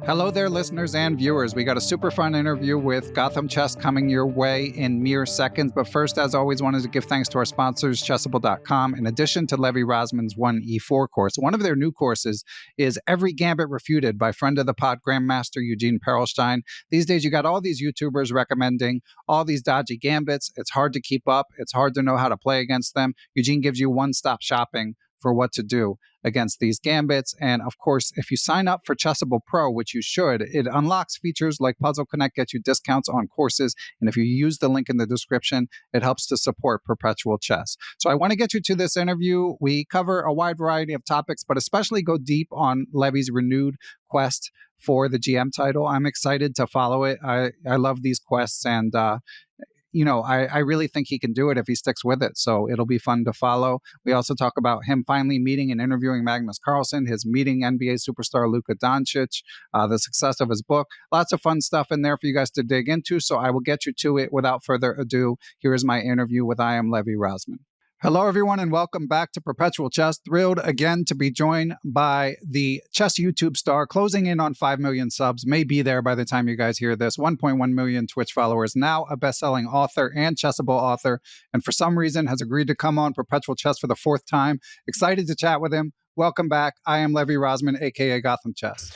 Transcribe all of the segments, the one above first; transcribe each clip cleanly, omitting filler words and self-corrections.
Hello there, listeners and viewers. We got a super fun interview with Gotham Chess coming your way in mere seconds. But first, as always, wanted to give thanks to our sponsors, Chessable.com. In addition to Levy Rozman's 1E4 course, one of their new courses is Every Gambit Refuted by friend of the pod, Grandmaster Eugene Perelstein. These days, you got all these YouTubers recommending all these dodgy gambits. It's hard to keep up. It's hard to know how to play against them. Eugene gives you one-stop shopping for what to do against these gambits. And of course, if you sign up for Chessable Pro, which you should, it unlocks features like Puzzle Connect, gets you discounts on courses. And if you use the link in the description, it helps to support Perpetual Chess. So I want to get you to this interview. We cover a wide variety of topics, but especially go deep on Levy's renewed quest for the GM title. I'm excited to follow it. I love these quests, and I really think he can do it if he sticks with it. So it'll be fun to follow. We also talk about him finally meeting and interviewing Magnus Carlsen, his meeting NBA superstar Luka Doncic, the success of his book. Lots of fun stuff in there for you guys to dig into. So I will get you to it without further ado. Here is my interview with I am Levy Rozman. Hello, everyone, and welcome back to Perpetual Chess. Thrilled again to be joined by the chess YouTube star, closing in on 5 million subs, may be there by the time you guys hear this, 1.1 million Twitch followers, now a best-selling author and Chessable author, and for some reason has agreed to come on Perpetual Chess for the fourth time. Excited to chat with him. Welcome back. I am Levy Rozman, a.k.a. Gotham Chess.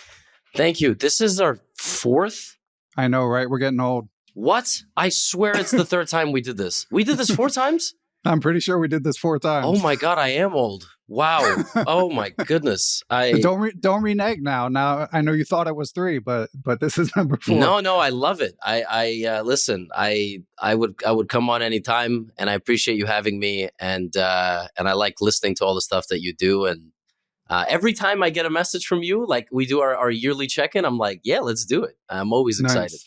Thank you. This is our fourth? I know, right? We're getting old. What? I swear it's the third time we did this. We did this 4 times? I'm pretty sure we did this 4 times. Oh my God, I am old. Wow. Oh my goodness. Don't renege now. Now I know you thought it was 3, but this is number 4. No, I love it. Listen. I would come on anytime, and I appreciate you having me. And I like listening to all the stuff that you do. And every time I get a message from you, like we do our yearly check-in, I'm like, yeah, let's do it. I'm always excited. Nice.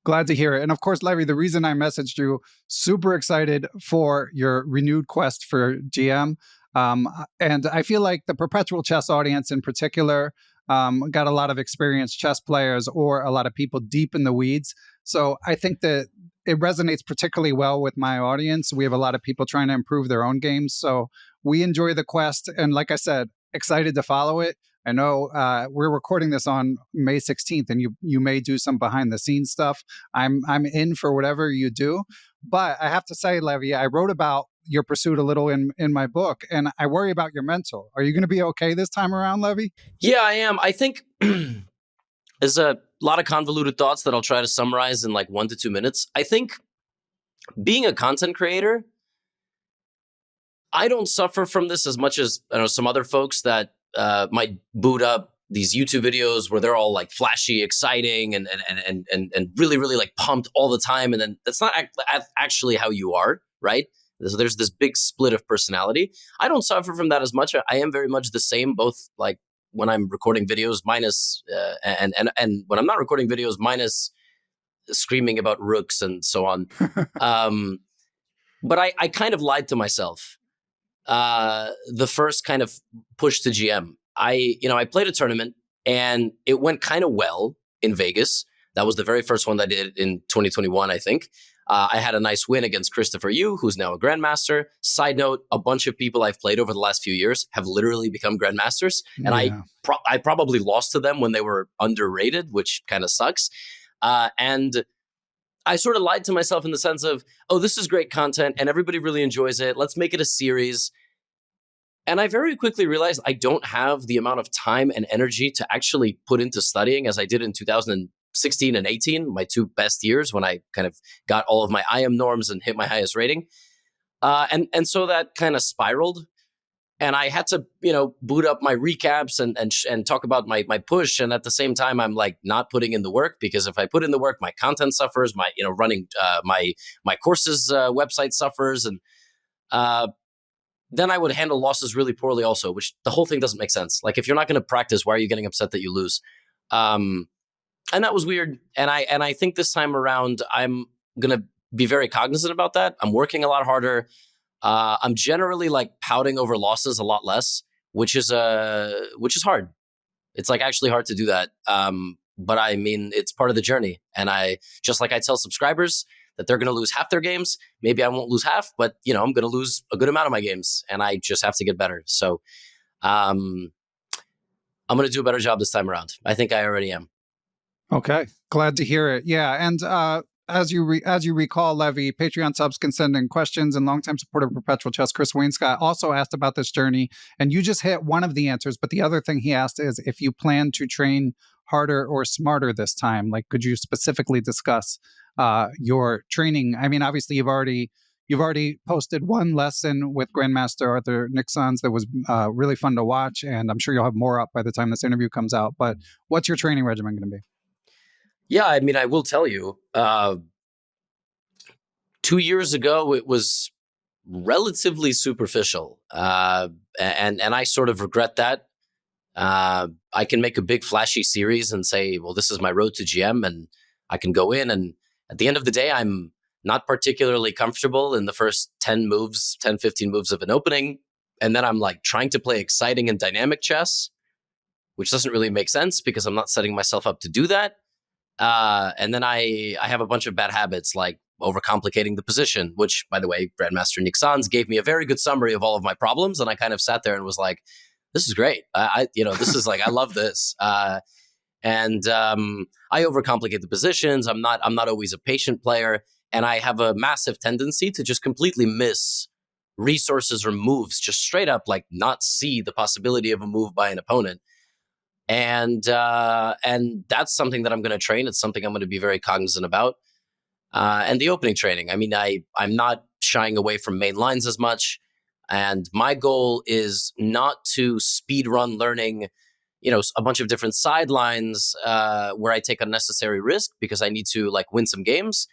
Glad to hear it. And of course, Levy, the reason I messaged you, super excited for your renewed quest for GM. And I feel like the Perpetual Chess audience in particular got a lot of experienced chess players or a lot of people deep in the weeds. So I think that it resonates particularly well with my audience. We have a lot of people trying to improve their own games. So we enjoy the quest. And like I said, excited to follow it. I know we're recording this on May 16th, and you may do some behind the scenes stuff. I'm in for whatever you do. But I have to say, Levy, I wrote about your pursuit a little in my book, and I worry about your mental. Are you going to be okay this time around, Levy? Yeah, I am. I think there's a lot of convoluted thoughts that I'll try to summarize in like 1 to 2 minutes. I think being a content creator, I don't suffer from this as much as some other folks that might boot up these YouTube videos where they're all like flashy, exciting, and really, really like pumped all the time. And then that's not actually how you are, right? So there's this big split of personality. I don't suffer from that as much. I am very much the same, both like when I'm recording videos minus, and when I'm not recording videos minus screaming about rooks and so on. But I kind of lied to myself. The first kind of push to GM. I played a tournament and it went kind of well in Vegas. That was the very first one that I did in 2021, I think. I had a nice win against Christopher Yu, who's now a grandmaster. Side note, a bunch of people I've played over the last few years have literally become grandmasters. And I probably lost to them when they were underrated, which kind of sucks. And I sort of lied to myself in the sense of, oh, this is great content and everybody really enjoys it. Let's make it a series. And I very quickly realized I don't have the amount of time and energy to actually put into studying as I did in 2016 and 18, my 2 best years when I kind of got all of my IM norms and hit my highest rating. And so that kind of spiraled. And I had to, boot up my recaps and talk about my push. And at the same time, I'm like not putting in the work, because if I put in the work, my content suffers, my, running my courses website suffers. And then I would handle losses really poorly also, which the whole thing doesn't make sense. Like, if you're not going to practice, why are you getting upset that you lose? And that was weird. And I think this time around, I'm going to be very cognizant about that. I'm working a lot harder. I'm generally like pouting over losses a lot less, which is hard. It's like actually hard to do that. But I mean, it's part of the journey. And I tell subscribers that they're going to lose half their games. Maybe I won't lose half, but I'm going to lose a good amount of my games, and I just have to get better. So I'm going to do a better job this time around. I think I already am. Okay, glad to hear it. Yeah, and as you recall, Levy, Patreon subs can send in questions, and longtime supporter of Perpetual Chess, Chris Wainscott, also asked about this journey, and you just hit one of the answers. But the other thing he asked is if you plan to train harder or smarter this time. Like, could you specifically discuss your training? I mean, obviously, you've already posted one lesson with Grandmaster Arturs Neiksans that was really fun to watch, and I'm sure you'll have more up by the time this interview comes out. But what's your training regimen going to be? Yeah, I mean, I will tell you, 2 years ago, it was relatively superficial. And I sort of regret that. I can make a big flashy series and say, well, this is my road to GM, and I can go in. And at the end of the day, I'm not particularly comfortable in the first 10 moves, 10, 15 moves of an opening. And then I'm like trying to play exciting and dynamic chess, which doesn't really make sense because I'm not setting myself up to do that. And then I have a bunch of bad habits like overcomplicating the position, which, by the way, Grandmaster Neiksans gave me a very good summary of all of my problems. And I kind of sat there and was like, this is great. This is like, I love this. And I overcomplicate the positions. I'm not always a patient player. And I have a massive tendency to just completely miss resources or moves, just straight up like not see the possibility of a move by an opponent. And that's something that I'm going to train. It's something I'm going to be very cognizant about. And the opening training. I mean, I'm not shying away from main lines as much. And my goal is not to speed run learning, a bunch of different sidelines where I take unnecessary risk because I need to like win some games.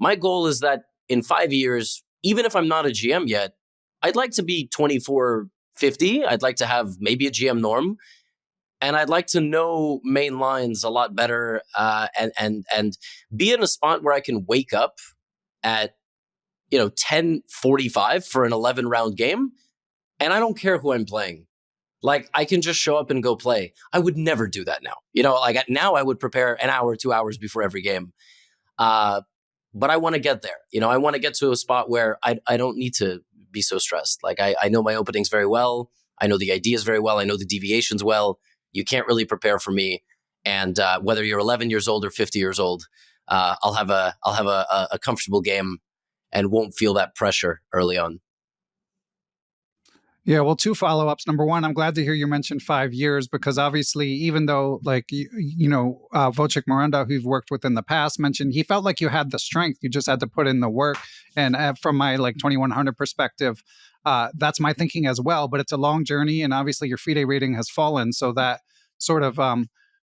My goal is that in 5 years, even if I'm not a GM yet, I'd like to be 2450. I'd like to have maybe a GM norm. And I'd like to know main lines a lot better and be in a spot where I can wake up at 10:45 for an 11-round game, and I don't care who I'm playing. Like, I can just show up and go play. I would never do that now. Now I would prepare an hour, 2 hours before every game. But I want to get there. I want to get to a spot where I don't need to be so stressed. Like, I know my openings very well. I know the ideas very well. I know the deviations well. You can't really prepare for me. And whether you're 11 years old or 50 years old, I'll have a comfortable game and won't feel that pressure early on. Yeah, well, two follow-ups. Number one, I'm glad to hear you mentioned 5 years because obviously, even though Wojciech Miranda, who you've worked with in the past, mentioned he felt like you had the strength. You just had to put in the work. And from my 2100 perspective, that's my thinking as well. But it's a long journey, and obviously your FIDE rating has fallen, so that sort of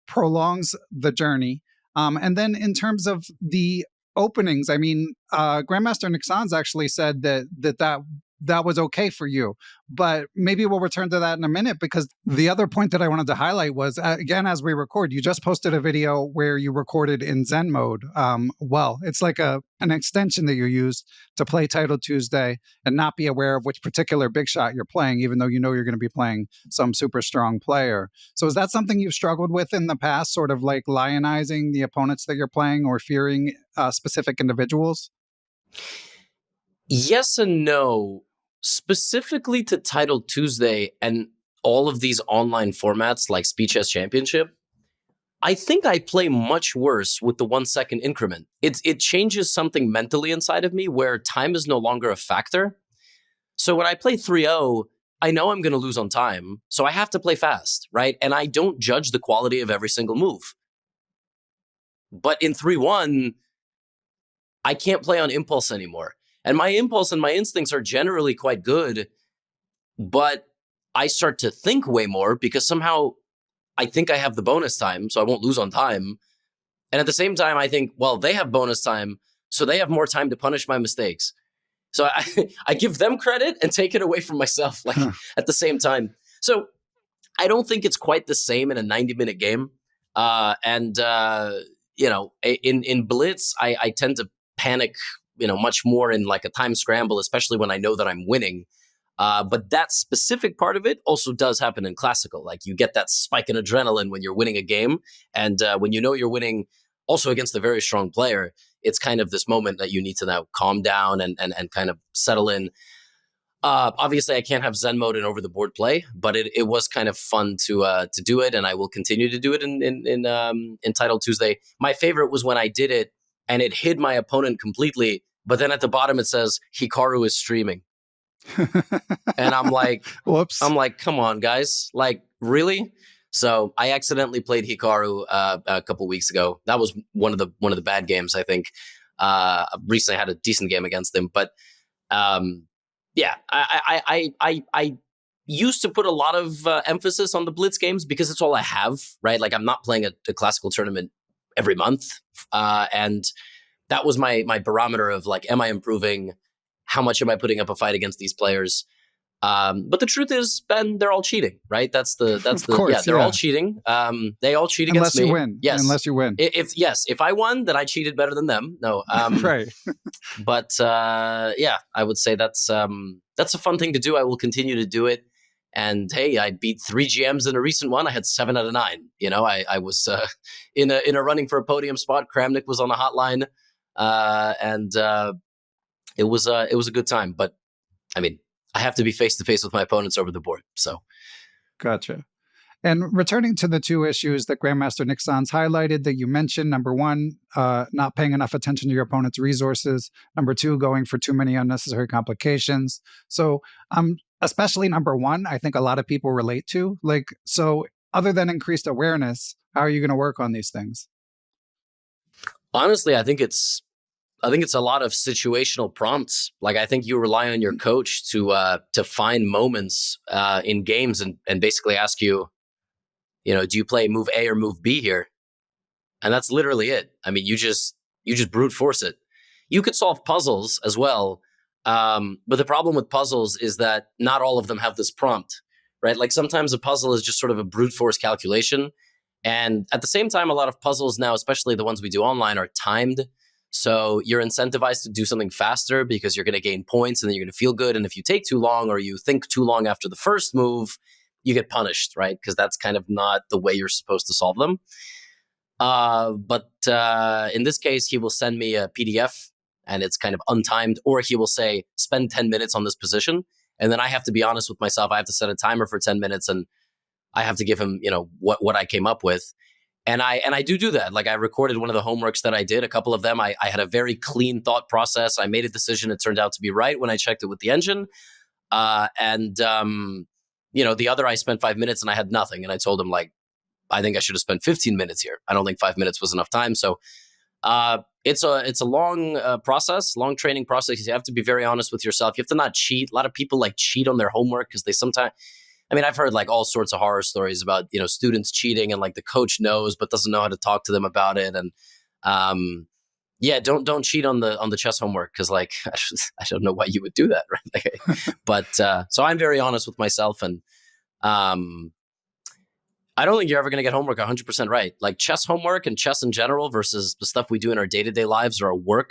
prolongs the journey. And then in terms of the openings, I mean, Grandmaster Neiksans actually said that was okay for you. But maybe we'll return to that in a minute because the other point that I wanted to highlight was, again, as we record, you just posted a video where you recorded in Zen mode. It's like an extension that you use to play Title Tuesday and not be aware of which particular big shot you're playing, even though you know you're going to be playing some super strong player. So is that something you've struggled with in the past, sort of like lionizing the opponents that you're playing or fearing specific individuals? Yes and no. Specifically to Title Tuesday and all of these online formats like Speed Chess Championship, I think I play much worse with the 1 second increment. It changes something mentally inside of me where time is no longer a factor. So when I play 3-0, I know I'm going to lose on time, so I have to play fast, right? And I don't judge the quality of every single move. But in 3-1, I can't play on impulse anymore. And my impulse and my instincts are generally quite good, but I start to think way more because somehow I think I have the bonus time, so I won't lose on time. And at the same time, I think, well, they have bonus time, so they have more time to punish my mistakes. So I give them credit and take it away from myself, at the same time. So I don't think it's quite the same in a 90-minute game. In Blitz, I tend to panic much more in like a time scramble, especially when I know that I'm winning. But that specific part of it also does happen in classical. Like you get that spike in adrenaline when you're winning a game. And when you know you're winning also against a very strong player, it's kind of this moment that you need to now calm down and kind of settle in. Obviously, I can't have Zen mode and over the board play, but it was kind of fun to do it, and I will continue to do it in Entitled Tuesday. My favorite was when I did it and it hid my opponent completely, but then at the bottom it says Hikaru is streaming, and Whoops. I'm like, come on, guys, like really? So I accidentally played Hikaru a couple weeks ago. That was one of the bad games, I think. Recently had a decent game against him, but. Yeah, I used to put a lot of emphasis on the Blitz games because it's all I have, right? Like I'm not playing a classical tournament every month. And that was my barometer of like, am I improving? How much am I putting up a fight against these players? But the truth is, Ben, they're all cheating, right? That's the they're all cheating. They all cheat against me. Unless you win. Yes. Unless you win. If I won, then I cheated better than them. No. Right. But I would say that's a fun thing to do. I will continue to do it. And hey, I beat 3 GMs in a recent one. I had 7 out of 9. You know, I was in a running for a podium spot. Kramnik was on the hotline, and it was a good time. But I mean, I have to be face to face with my opponents over the board. So, gotcha. And returning to the 2 issues that Grandmaster Neiksans highlighted that you mentioned, number 1, not paying enough attention to your opponent's resources. Number 2, going for too many unnecessary complications. So, especially number 1, I think a lot of people relate to. Like, so other than increased awareness, how are you going to work on these things? Honestly, I think it's a lot of situational prompts. Like I think you rely on your coach to find moments in games and basically ask you, do you play move A or move B here? And that's literally it. I mean, you just brute force it. You could solve puzzles as well. But the problem with puzzles is that not all of them have this prompt, right? Like sometimes a puzzle is just sort of a brute force calculation. And at the same time, a lot of puzzles now, especially the ones we do online, are timed. So you're incentivized to do something faster because you're going to gain points and then you're going to feel good. And if you take too long or you think too long after the first move, you get punished, right? Because that's kind of not the way you're supposed to solve them. But in this case, he will send me a PDF and it's kind of untimed, or he will say, spend 10 minutes on this position. And then I have to be honest with myself. I have to set a timer for 10 minutes and I have to give him, what I came up with. And I do that. Like I recorded one of the homeworks that I did, a couple of them. I had a very clean thought process. I made a decision. It turned out to be right when I checked it with the engine. The other, I spent 5 minutes and I had nothing. And I told him like, I think I should have spent 15 minutes here. I don't think 5 minutes was enough time. So it's a long process, long training process. You have to be very honest with yourself. You have to not cheat. A lot of people like cheat on their homework because they sometimes... I mean, I've heard like all sorts of horror stories about, students cheating and like the coach knows, but doesn't know how to talk to them about it. And don't cheat on the chess homework. Cause like, I don't know why you would do that. Right. But so I'm very honest with myself and I don't think you're ever going to get homework 100% right. Like chess homework and chess in general versus the stuff we do in our day-to-day lives or our work.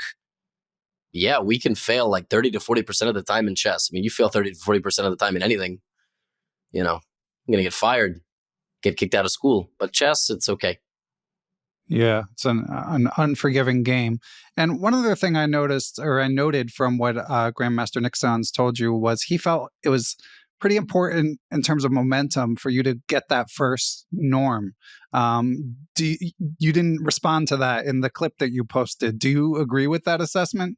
Yeah, we can fail like 30 to 40% of the time in chess. I mean, you fail 30 to 40% of the time in anything. I'm going to get fired, get kicked out of school. But chess, it's okay. Yeah, it's an unforgiving game. And one other thing I noted from what Grandmaster Neiksans told you was he felt it was pretty important in terms of momentum for you to get that first norm. You didn't respond to that in the clip that you posted. Do you agree with that assessment?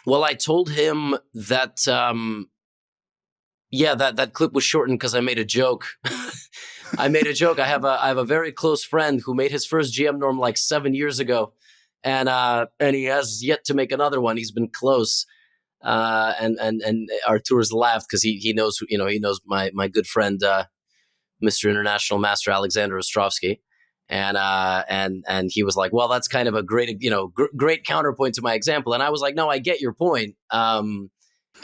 Well, I told him that, that clip was shortened because I made a joke. I I have a very close friend who made his first GM norm like 7 years ago, and he has yet to make another one. He's been close, and Arturs laughed because he knows my good friend, Mr. International Master Alexander Ostrovskiy. And he was like, well, that's kind of a great, great counterpoint to my example. And I was like, no, I get your point. And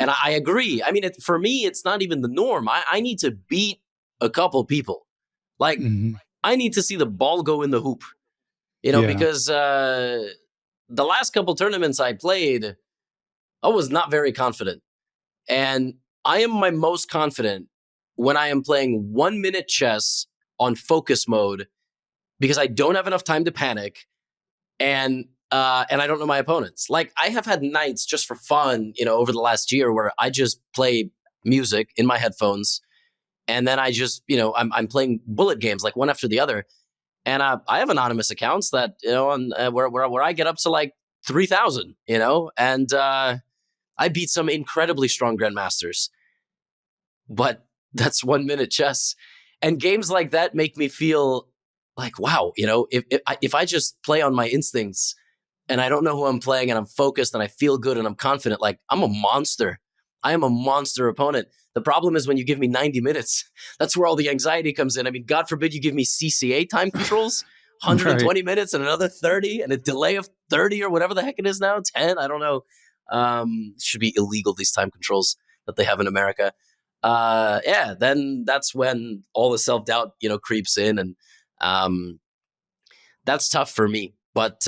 I agree. I mean, for me, it's not even the norm. I need to beat a couple people. Like, I need to see the ball go in the hoop, because the last couple tournaments I played, I was not very confident. And I am my most confident when I am playing 1 minute chess on focus mode, because I don't have enough time to panic and and I don't know my opponents. Like, I have had nights just for fun, over the last year where I just play music in my headphones, and then I just, I'm playing bullet games like one after the other. And I have anonymous accounts that, on where I get up to like 3,000, and I beat some incredibly strong grandmasters. But that's 1 minute chess. And games like that make me feel like, wow, if I just play on my instincts and I don't know who I'm playing and I'm focused and I feel good and I'm confident, like, I'm a monster. I am a monster opponent. The problem is when you give me 90 minutes, that's where all the anxiety comes in. I mean, God forbid you give me CCA time controls, 120 Right. minutes and another 30 and a delay of 30 or whatever the heck it is now, 10, I don't know. It should be illegal, these time controls that they have in America. Then that's when all the self-doubt, creeps in, and that's tough for me. But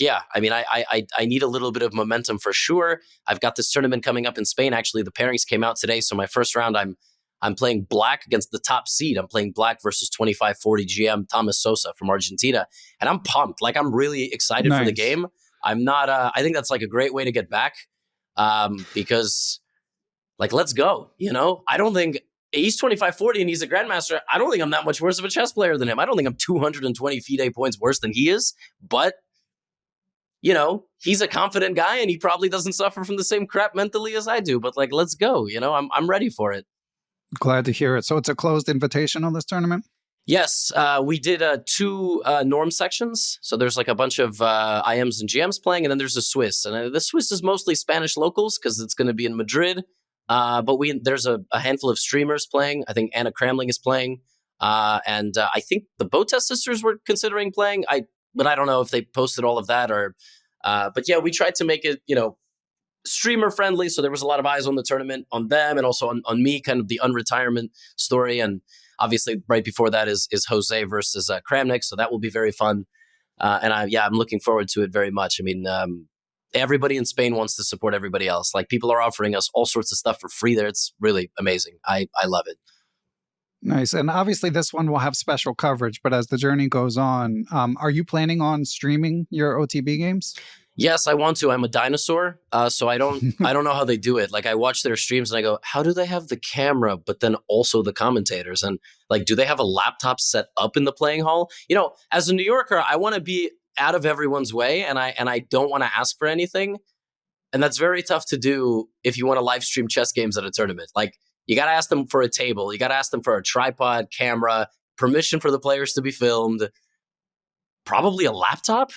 yeah, I mean, I need a little bit of momentum for sure. I've got this tournament coming up in Spain. Actually, the pairings came out today. So my first round, I'm playing black against the top seed. I'm playing black versus 2540 GM Thomas Sosa from Argentina. And I'm pumped. Like, I'm really excited for the game. I'm not, I think that's like a great way to get back, because, like, let's go. I don't think he's 2540 and he's a grandmaster. I don't think I'm that much worse of a chess player than him. I don't think I'm 220 FIDE points worse than he is. But, he's a confident guy and he probably doesn't suffer from the same crap mentally as I do. But, like, let's go. I'm ready for it. Glad to hear it. So it's a closed invitation on this tournament? Yes, we did 2 norm sections. So there's like a bunch of IMs and GMs playing, and then there's a Swiss. And the Swiss is mostly Spanish locals because it's going to be in Madrid. But there's a handful of streamers playing. I think Anna Kramling is playing. And I think the Botez sisters were considering playing. But I don't know if they posted all of that or... but yeah, we tried to make it, streamer friendly. So there was a lot of eyes on the tournament, on them, and also on me, kind of the unretirement story. And obviously right before that is Jose versus Kramnik. So that will be very fun. And I'm looking forward to it very much. I mean, everybody in Spain wants to support everybody else. Like, people are offering us all sorts of stuff for free there. It's really amazing. I love it. Nice. And obviously this one will have special coverage, but as the journey goes on, are you planning on streaming your OTB games? Yes, I want to. I'm a dinosaur, so I don't know how they do it. Like, I watch their streams and I go, how do they have the camera, but then also the commentators? And, like, do they have a laptop set up in the playing hall? As a New Yorker, I want to be out of everyone's way, and I don't want to ask for anything. And that's very tough to do if you want to live stream chess games at a tournament. Like, you got to ask them for a table. You got to ask them for a tripod, camera, permission for the players to be filmed, probably a laptop.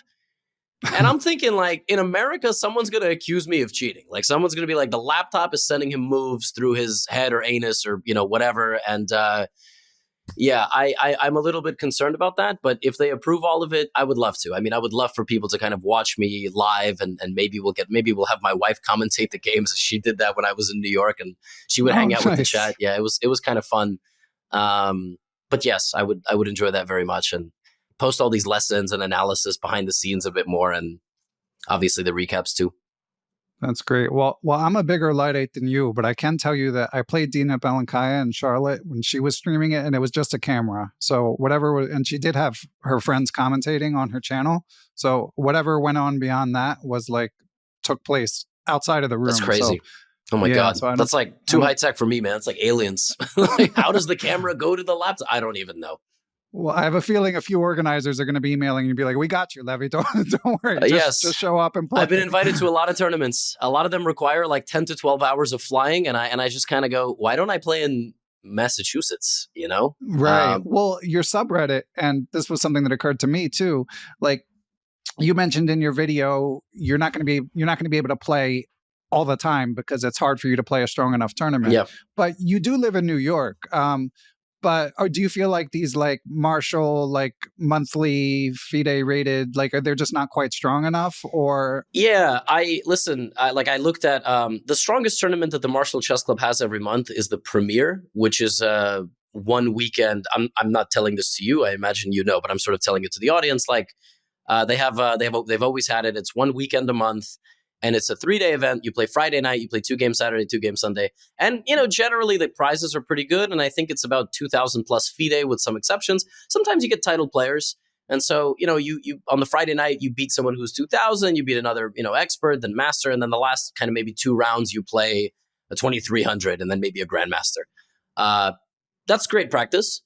And I'm thinking, like, in America, someone's going to accuse me of cheating. Like, someone's going to be like, the laptop is sending him moves through his head or anus or, whatever. And I'm a little bit concerned about that. But if they approve all of it, I would love to. I mean, I would love for people to kind of watch me live, and maybe we'll have my wife commentate the games. She did that when I was in New York, and she would hang out with the chat. Yeah, it was kind of fun. But yes, I would enjoy that very much, and post all these lessons and analysis behind the scenes a bit more, and obviously the recaps too. That's great. Well, I'm a bigger Light 8 than you, but I can tell you that I played Dina Belankaya in Charlotte when she was streaming it, and it was just a camera. So and she did have her friends commentating on her channel. So whatever went on beyond that was took place outside of the room. That's crazy. So, oh my God. So that's like too high tech for me, man. It's like aliens. Like, how does the camera go to the laptop? I don't even know. Well, I have a feeling a few organizers are going to be emailing you and be like, we got you, Levy. Don't worry. Just show up and play. I've been invited to a lot of tournaments. A lot of them require like 10 to 12 hours of flying. And I just kind of go, why don't I play in Massachusetts, Right. Well, your subreddit, and this was something that occurred to me too. Like, you mentioned in your video, you're not going to be able to play all the time because it's hard for you to play a strong enough tournament. Yep. But you do live in New York. Or do you feel like these Marshall monthly FIDE rated, are they just not quite strong enough? Or I looked at the strongest tournament that the Marshall Chess Club has every month is the Premier, which is one weekend. I'm not telling this to you. I imagine but I'm sort of telling it to the audience. They've always had it. It's one weekend a month. And it's a 3-day event. You play Friday night, you play 2 games Saturday, 2 games Sunday. And, generally the prizes are pretty good. And I think it's about 2,000 plus FIDE with some exceptions. Sometimes you get titled players. And so, you on the Friday night, you beat someone who's 2000, you beat another, expert, then master. And then the last kind of maybe 2 rounds, you play a 2300 and then maybe a grandmaster. That's great practice.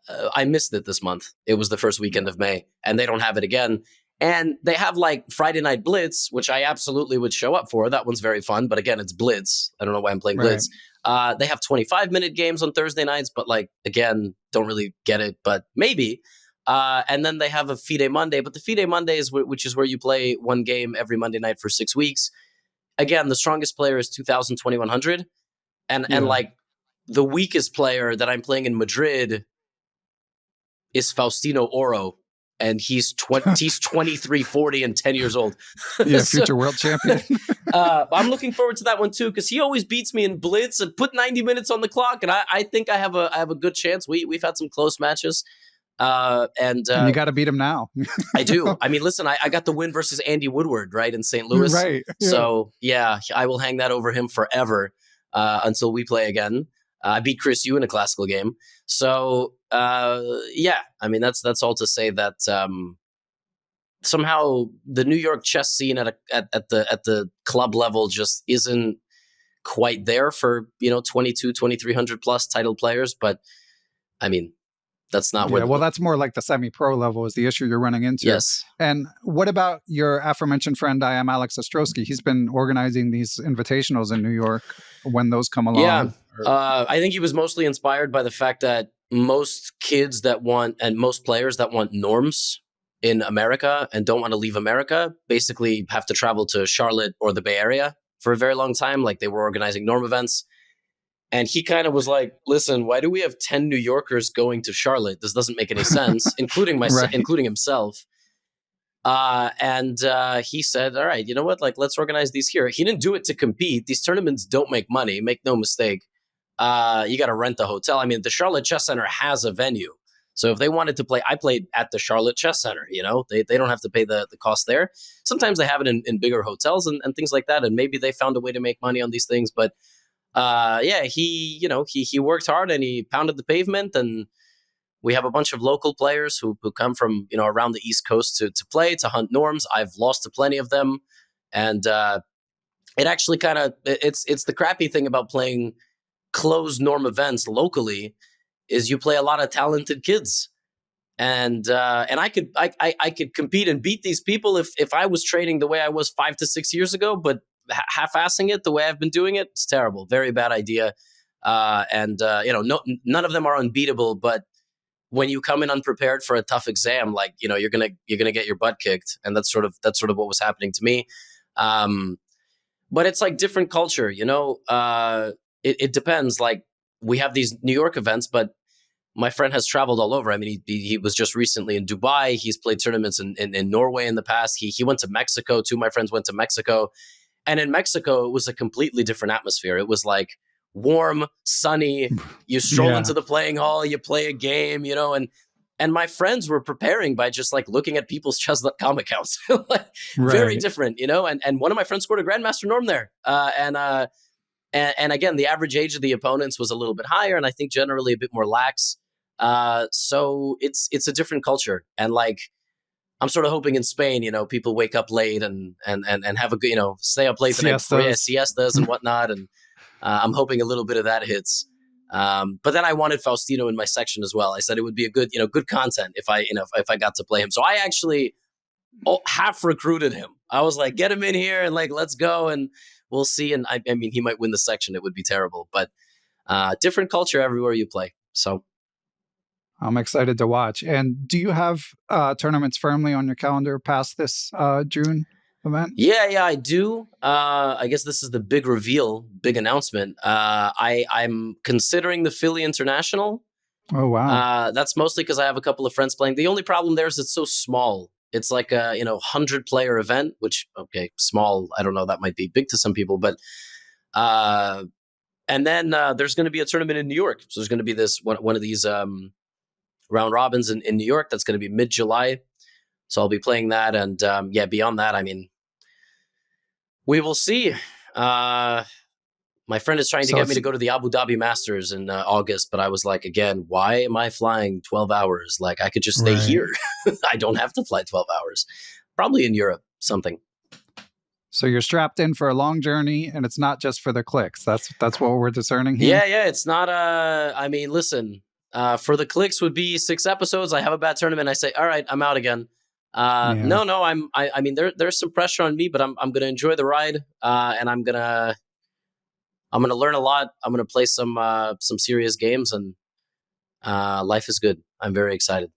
I missed it this month. It was the first weekend of May, and they don't have it again. And they have like Friday Night Blitz, which I absolutely would show up for. That one's very fun. But again, it's Blitz. I don't know why I'm playing Blitz. They have 25-minute games on Thursday nights, but like, again, don't really get it, but maybe. And then they have a FIDE Monday, but the FIDE Monday is which is where you play one game every Monday night for 6 weeks. Again, the strongest player is 2000, 2100. And like the weakest player that I'm playing in Madrid is Faustino Oro. And he's 2340 and 10 years old. Future world champion. I'm looking forward to that one too, because he always beats me in Blitz and put 90 minutes on the clock, and I think I have a good chance. We've had some close matches, and you got to beat him now. I do. I mean, listen, I got the win versus Andy Woodward, right, in St. Louis. Right. Yeah. So yeah, I will hang that over him forever until we play again. I beat Chris Yu in a classical game. So yeah, I mean that's all to say that somehow the New York chess scene at the club level just isn't quite there for 2300 plus title players. But I mean, that's not where. Well, that's more like the semi-pro level is the issue you're running into. Yes. And what about your aforementioned friend, I am Alex Ostrovskiy? He's been organizing these invitationals in New York when those come along. Yeah. I think he was mostly inspired by the fact that most kids that want, and most players that want norms in America and don't want to leave America, basically have to travel to Charlotte or the Bay Area for a very long time. Like they were organizing norm events. And he kind of was like, listen, why do we have 10 New Yorkers going to Charlotte? This doesn't make any sense, including including himself. And he said, all right, you know what? Like, let's organize these here. He didn't do it to compete. These tournaments don't make money. Make no mistake. You got to rent the hotel. I mean, the Charlotte Chess Center has a venue. So if they wanted to play, I played at the Charlotte Chess Center, they don't have to pay the cost there. Sometimes they have it in bigger hotels and things like that. And maybe they found a way to make money on these things. But yeah, he worked hard and he pounded the pavement. And we have a bunch of local players who come from, around the East Coast to play, to hunt norms. I've lost to plenty of them. And it actually kind of, it's the crappy thing about playing closed norm events locally is you play a lot of talented kids, and I could compete and beat these people if I was training the way I was 5 to 6 years ago, but half-assing it the way I've been doing it, it's terrible. Very bad idea. None of them are unbeatable, but when you come in unprepared for a tough exam, like you're gonna get your butt kicked, and that's sort of what was happening to me. But it's like different culture, It depends. Like we have these New York events, but my friend has traveled all over. I mean, he was just recently in Dubai. He's played tournaments in Norway in the past. He went to Mexico. 2 of my friends went to Mexico. And in Mexico, it was a completely different atmosphere. It was like warm, sunny. You stroll into the playing hall, you play a game, and my friends were preparing by just like looking at people's chess.com accounts. Very different, and one of my friends scored a grandmaster norm there. And again, the average age of the opponents was a little bit higher, and I think generally a bit more lax. So it's a different culture, and like I'm sort of hoping in Spain, people wake up late and have a good, stay up late the night before, siestas and whatnot, and I'm hoping a little bit of that hits. But then I wanted Faustino in my section as well. I said it would be a good, good content if I got to play him. So I actually half recruited him. I was like, get him in here and like let's go and we'll see. And I mean, he might win the section. It would be terrible, but different culture everywhere you play. So I'm excited to watch. And do you have tournaments firmly on your calendar past this June event? Yeah, I do. I guess this is the big reveal, big announcement. I'm considering the Philly International. Oh, wow. That's mostly because I have a couple of friends playing. The only problem there is it's so small. It's like a 100-player event, which, okay, small, I don't know, that might be big to some people. But and then there's going to be a tournament in New York. So there's going to be this one of these round robins in New York. That's going to be mid-July. So I'll be playing that. And beyond that, I mean, we will see. My friend is trying to get me to go to the Abu Dhabi Masters in August, but I was like, again, why am I flying 12 hours? Like, I could just stay here. I don't have to fly 12 hours. Probably in Europe, something. So you're strapped in for a long journey, and it's not just for the clicks. That's what we're discerning here. Yeah. It's not. I mean, listen. For the clicks would be 6 episodes. I have a bad tournament. I say, all right, I'm out again. No. I mean, there's some pressure on me, but I'm going to enjoy the ride, and I'm gonna learn a lot. I'm gonna play some serious games, and life is good. I'm very excited.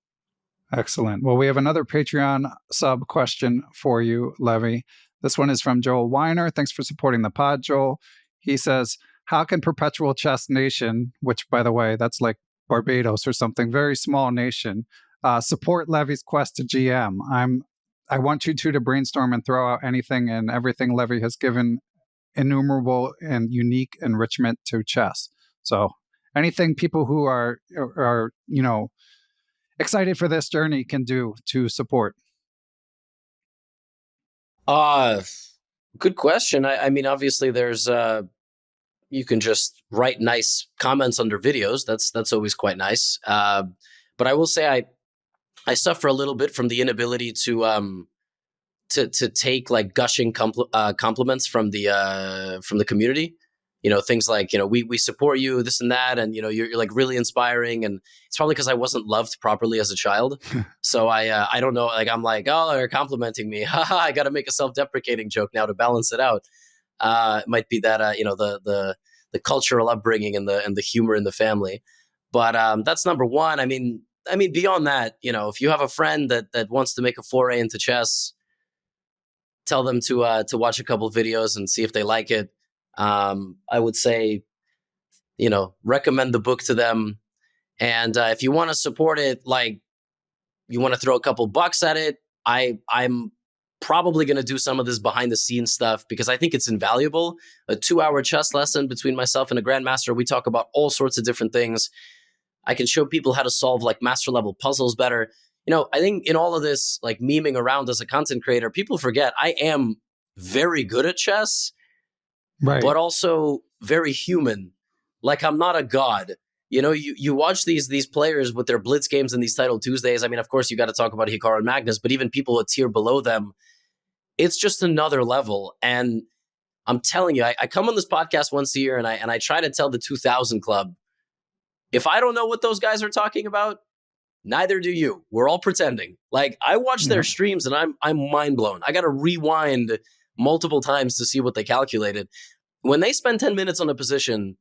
Excellent. Well, we have another Patreon sub question for you, Levy. This one is from Joel Weiner. Thanks for supporting the pod, Joel. He says, how can Perpetual Chess Nation, which, by the way, that's like Barbados or something, very small nation, support Levy's quest to GM? I want you two to brainstorm and throw out anything and everything Levy has given innumerable and unique enrichment to chess. So anything people who are excited for this journey can do to support. Good question. I mean, obviously there's, you can just write nice comments under videos. That's always quite nice. But I will say I suffer a little bit from the inability to take like gushing compliments from the community. Things like, we support you, this and that. And, you're like really inspiring. And it's probably because I wasn't loved properly as a child. So I don't know, like, I'm like, oh, they're complimenting me. I got to make a self-deprecating joke now to balance it out. It might be that, the cultural upbringing and the humor in the family. But that's number one. I mean, beyond that, if you have a friend that wants to make a foray into chess, tell them to watch a couple videos and see if they like it. I would say, recommend the book to them. And if you want to support it, like you want to throw a couple bucks at it, I'm probably going to do some of this behind the scenes stuff because I think it's invaluable. A 2-hour chess lesson between myself and a grandmaster. We talk about all sorts of different things. I can show people how to solve like master level puzzles better. I think in all of this, like memeing around as a content creator, people forget I am very good at chess. Right. But also very human. Like I'm not a god. You watch these players with their blitz games and these title Tuesdays. I mean, of course, you got to talk about Hikaru and Magnus, but even people a tier below them, it's just another level. And I'm telling you, I come on this podcast once a year and I try to tell the 2000 Club, if I don't know what those guys are talking about, neither do you. We're all pretending. Like I watch their streams and I'm mind blown. I got to rewind multiple times to see what they calculated. When they spend 10 minutes on a position,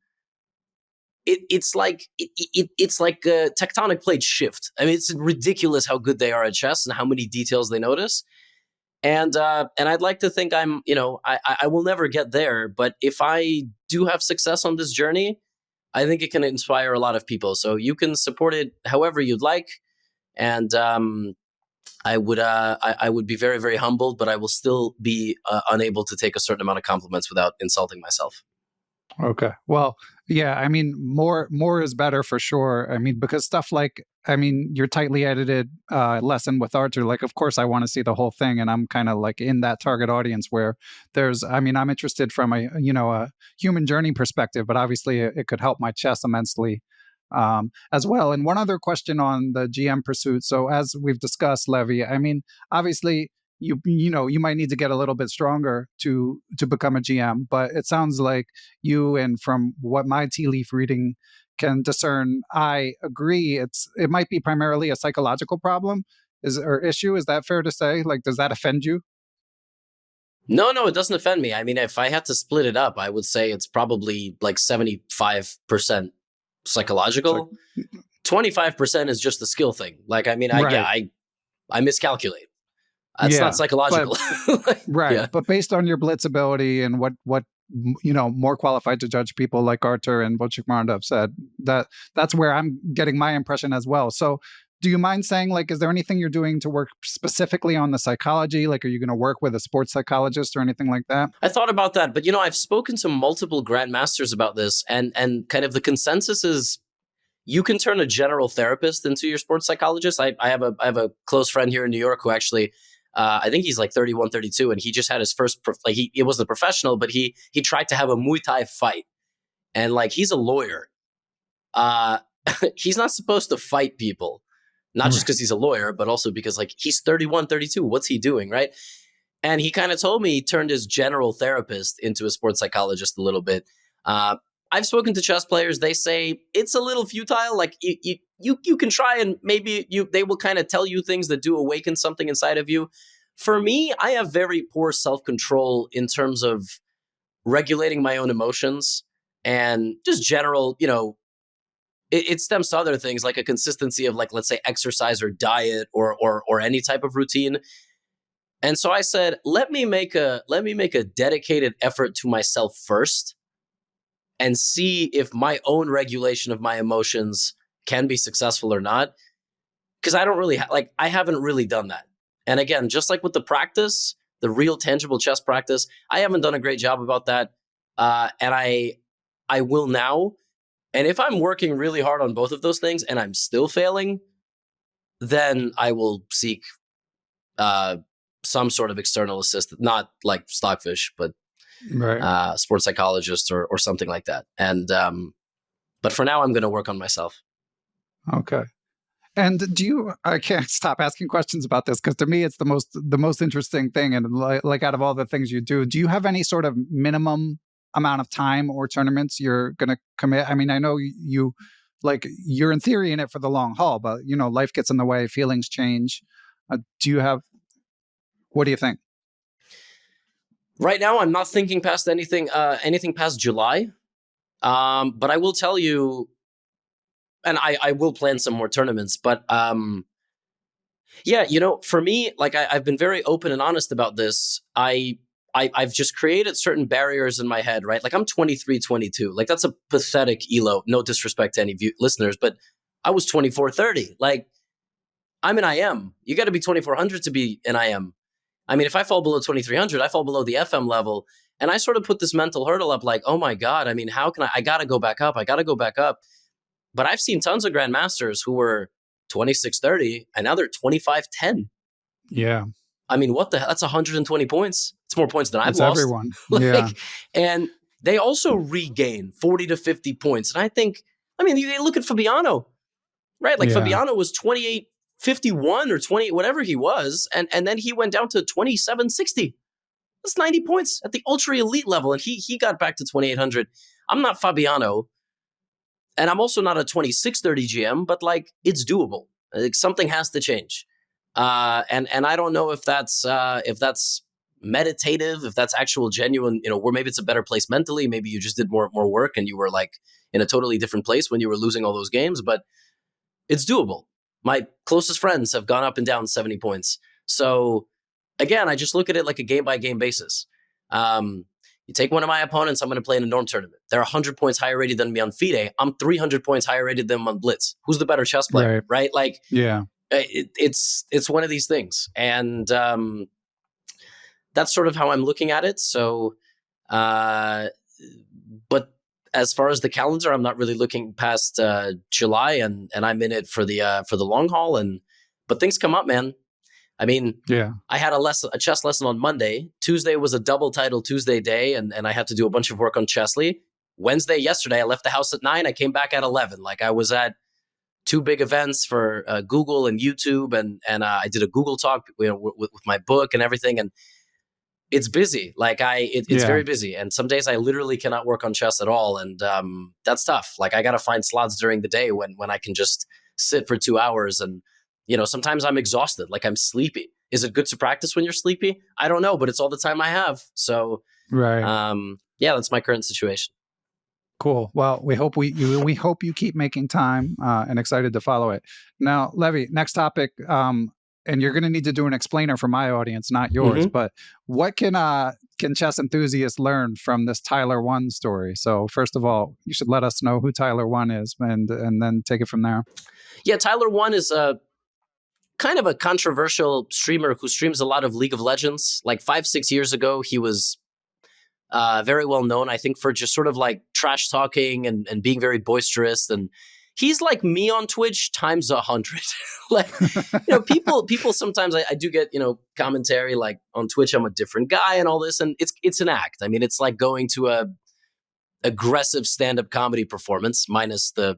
it's like a tectonic plate shift. I mean, it's ridiculous how good they are at chess and how many details they notice. And I'd like to think I will never get there, but if I do have success on this journey, I think it can inspire a lot of people. So you can support it however you'd like. And I would be very, very humbled, but I will still be unable to take a certain amount of compliments without insulting myself. Okay. Well, yeah, I mean, more is better for sure. I mean, because stuff like, your tightly edited lesson with Arturs, like, of course, I want to see the whole thing. And I'm kind of like in that target audience where I'm interested from a human journey perspective, but obviously it could help my chess immensely as well. And one other question on the GM pursuit. So as we've discussed, Levy, obviously you might need to get a little bit stronger to become a GM, but it sounds like you, and from what my tea leaf reading can discern, I agree. It might be primarily a psychological problem or issue. Is that fair to say? Like, does that offend you? No, it doesn't offend me. I mean, if I had to split it up, I would say it's probably like 75% psychological. 25% is just a skill thing. Like, I mean, I miscalculate. It's not psychological. But, right. Yeah. But based on your blitz ability and what more qualified to judge people like Artur and Bochik-Marandov said, that's where I'm getting my impression as well. So do you mind saying, like, is there anything you're doing to work specifically on the psychology? Like, are you going to work with a sports psychologist or anything like that? I thought about that, but, I've spoken to multiple grandmasters about this, and kind of the consensus is you can turn a general therapist into your sports psychologist. I have a close friend here in New York who actually, I think he's like 31, 32, and he just had his first, it wasn't a professional, but he tried to have a Muay Thai fight. And like, he's a lawyer. He's not supposed to fight people, not just because he's a lawyer, but also because like he's 31, 32. What's he doing, right? And he kind of told me he turned his general therapist into a sports psychologist a little bit. I've spoken to chess players. They say it's a little futile. Like you can try and maybe they will kind of tell you things that do awaken something inside of you. For me, I have very poor self-control in terms of regulating my own emotions and just general, it stems to other things like a consistency of like, let's say exercise or diet or any type of routine. And so I said, let me make a dedicated effort to myself first and see if my own regulation of my emotions can be successful or not. Because I don't really I haven't really done that. And again, just like with the practice, the real tangible chess practice, I haven't done a great job about that. And I will now. And if I'm working really hard on both of those things and I'm still failing, then I will seek some sort of external assistant, not like Stockfish, but sports psychologist or something like that. And but for now, I'm going to work on myself. Okay. And I can't stop asking questions about this because to me, it's the most interesting thing. And like out of all the things you do you have any sort of minimum amount of time or tournaments you're going to commit? I mean, I know you're in theory in it for the long haul, but life gets in the way, feelings change. What do you think? Right now, I'm not thinking past anything past July. But I will tell you, and I will plan some more tournaments, but for me, like I've been very open and honest about this. I've just created certain barriers in my head, right? Like I'm 23, 22. Like that's a pathetic elo. No disrespect to any listeners, but I was 24, 30. Like I'm an IM. You got to be 2400 to be an IM. I mean, if I fall below 2300, I fall below the FM level. And I sort of put this mental hurdle up like, oh my God, I mean, how can I got to go back up. But I've seen tons of grandmasters who were 26-30 and now they're 25-10. Yeah. I mean, what the hell? That's 120 points. It's more points than I've lost. Everyone. Yeah. And they also regain 40 to 50 points. And I think, you look at Fabiano, right? Like Fabiano was 28-51 or 20, whatever he was. And then he went down to 27-60. That's 90 points at the ultra elite level. And he got back to 2800. I'm not Fabiano. And I'm also not a 26-30 GM, but like it's doable. Like, something has to change. And I don't know if that's meditative, if that's actual genuine, where maybe it's a better place mentally. Maybe you just did more work and you were like in a totally different place when you were losing all those games, but it's doable. My closest friends have gone up and down 70 points. So again, I just look at it like a game by game basis. You take one of my opponents, I'm going to play in a norm tournament. They're 100 points higher rated than me on FIDE. I'm 300 points higher rated than them on Blitz. Who's the better chess player, right? Like, yeah. It's one of these things. And that's sort of how I'm looking at it. So, but as far as the calendar, I'm not really looking past July, and I'm in it for the long haul. But things come up, man. I mean, I had a chess lesson on Monday. Tuesday was a double title Tuesday day, and I had to do a bunch of work on Chessly. Wednesday, yesterday, I left the house at 9. I came back at 11. Like I was at 2 big events for Google and YouTube, and I did a Google talk with my book and everything. And it's busy. Like it's very busy. And some days I literally cannot work on chess at all. And that's tough. Like I got to find slots during the day when I can just sit for 2 hours. And, sometimes I'm exhausted, like I'm sleepy. Is it good to practice when you're sleepy? I don't know, but it's all the time I have. So, that's my current situation. Cool. Well, we hope we hope you keep making time and excited to follow it. Now, Levy, next topic, and you're going to need to do an explainer for my audience, not yours. Mm-hmm. But what can chess enthusiasts learn from this Tyler 1 story? So, first of all, you should let us know who Tyler 1 is, and then take it from there. Yeah, Tyler 1 is kind of a controversial streamer who streams a lot of League of Legends. Like 5-6 years ago, he was very well known, I think, for just sort of like trash talking and being very boisterous. And he's like me on Twitch times 100. Like, people sometimes I do get, commentary like on Twitch, I'm a different guy and all this. And it's an act. I mean, it's like going to aggressive stand-up comedy performance, minus the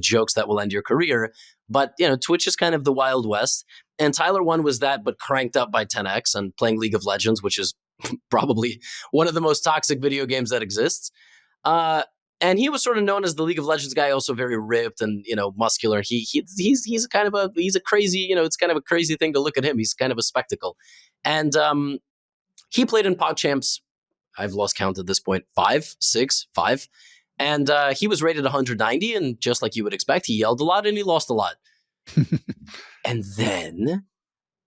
jokes that will end your career. But, Twitch is kind of the Wild West. And Tyler 1 was that, but cranked up by 10x and playing League of Legends, which is probably one of the most toxic video games that exists. And he was sort of known as the League of Legends guy, also very ripped and, muscular. He's a crazy, it's kind of a crazy thing to look at him. He's kind of a spectacle. And he played in PogChamps, I've lost count at this point, 5. And he was rated 190, and just like you would expect, he yelled a lot and he lost a lot. And then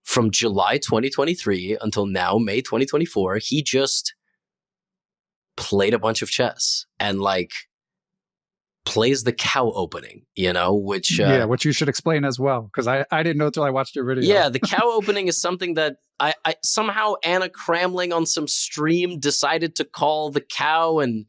from July 2023 until now, May 2024, he just played a bunch of chess and plays the cow opening, which... which you should explain as well, because I didn't know until I watched your video. Yeah, the cow opening is something that I somehow Anna Cramling on some stream decided to call the cow, and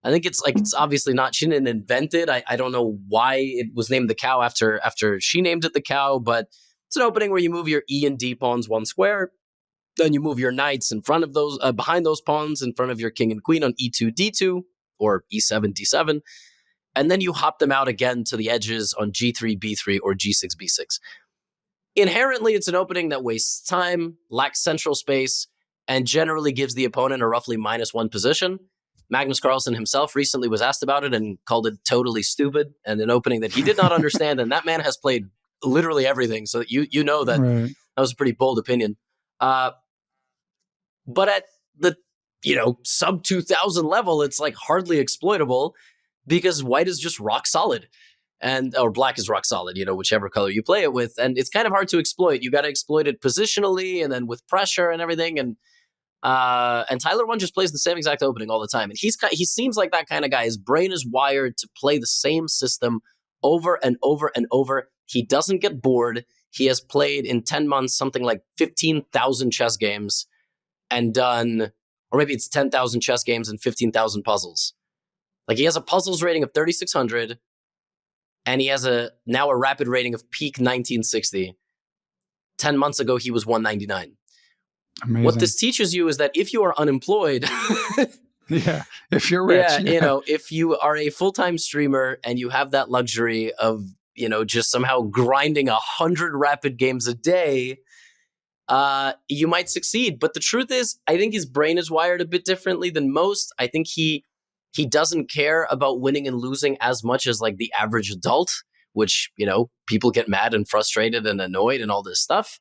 I think it's obviously not, she didn't invent it. I don't know why it was named the cow after she named it the cow, but it's an opening where you move your E and D pawns one square, then you move your knights in front of those, behind those pawns, in front of your king and queen on E2, D2, or E7, D7, and then you hop them out again to the edges on G3, B3, or G6, B6. Inherently, it's an opening that wastes time, lacks central space, and generally gives the opponent a roughly -1 position. Magnus Carlsen himself recently was asked about it and called it totally stupid and an opening that he did not understand. And that man has played literally everything. So you know that Right. That was a pretty bold opinion. But at the, sub 2000 level, it's hardly exploitable because white is just rock solid. Or black is rock solid, whichever color you play it with. And it's kind of hard to exploit. You got to exploit it positionally and then with pressure and everything. And Tyler 1 just plays the same exact opening all the time. And he seems like that kind of guy. His brain is wired to play the same system over and over and over. He doesn't get bored. He has played in 10 months something like 15,000 chess games and done, or maybe it's 10,000 chess games and 15,000 puzzles. He has a puzzles rating of 3,600, and he has now a rapid rating of peak 1960. 10 months ago, he was 199. Amazing. What this teaches you is that if you are unemployed, if you're rich, if you are a full-time streamer and you have that luxury of, just somehow grinding 100 rapid games a day, you might succeed. But the truth is, I think his brain is wired a bit differently than most. I think he doesn't care about winning and losing as much as the average adult, which, people get mad and frustrated and annoyed and all this stuff.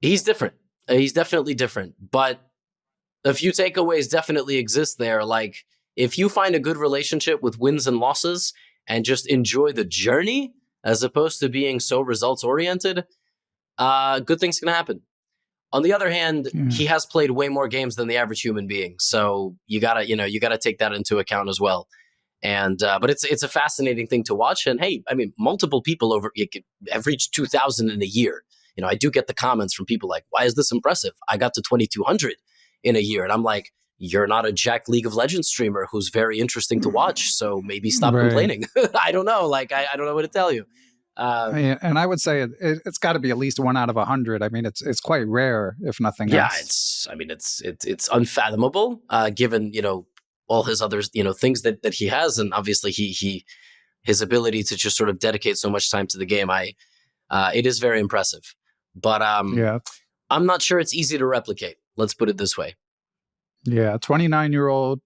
He's different. He's definitely different. But a few takeaways definitely exist there. If you find a good relationship with wins and losses and just enjoy the journey as opposed to being so results oriented, good things can happen. On the other hand, he has played way more games than the average human being. So you gotta take that into account as well. And but it's a fascinating thing to watch. And hey, multiple people average 2,000 in a year. I do get the comments from people why is this impressive? I got to 2,200 in a year. And I'm like, you're not a Jack League of Legends streamer who's very interesting to watch. So maybe stop complaining. I don't know. I don't know what to tell you. And I would say it's got to be at least 1 out of 100. It's quite rare, if nothing else. It's unfathomable, given, all his other, things that he has. And obviously his ability to just sort of dedicate so much time to the game. It is very impressive, but I'm not sure it's easy to replicate. Let's put it this way. Yeah. 29-year-old